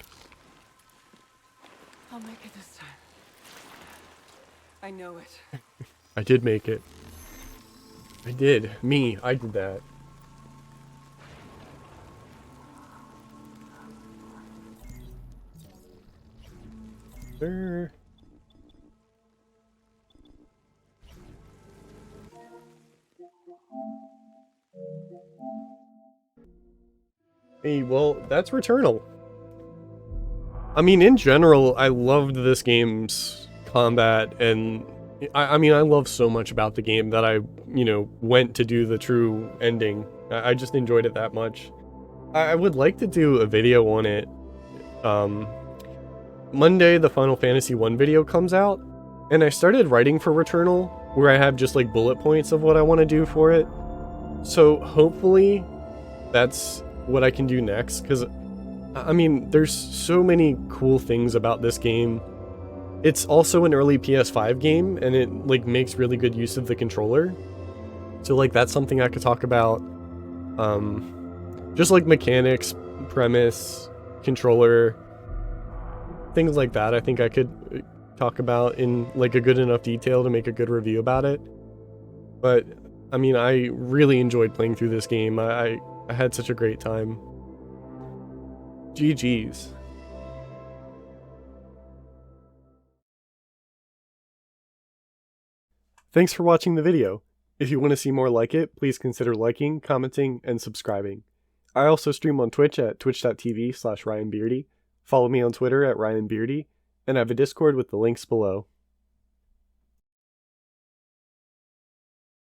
I'll make it this time. I know it. I did make it. I did. I did that. Sure. Hey, well, that's Returnal. I mean, in general, I loved this game's combat, and I mean, I love so much about the game that I, went to do the true ending. I just enjoyed it that much. I would like to do a video on it. Monday, the Final Fantasy 1 video comes out, and I started writing for Returnal, where I have just, like, bullet points of what I want to do for it. So, hopefully, that's what I can do next, because, I mean, there's so many cool things about this game. It's also an early PS5 game, and it, like, makes really good use of the controller. So, like, that's something I could talk about. Just, like, mechanics, premise, controller, things like that I think I could talk about in, like, a good enough detail to make a good review about it. But, I mean, I really enjoyed playing through this game. I had such a great time. GG's. Thanks for watching the video. If you want to see more like it, please consider liking, commenting, and subscribing. I also stream on Twitch at twitch.tv/RyanBeardy. Follow me on Twitter at RyanBeardy, and I have a Discord with the links below.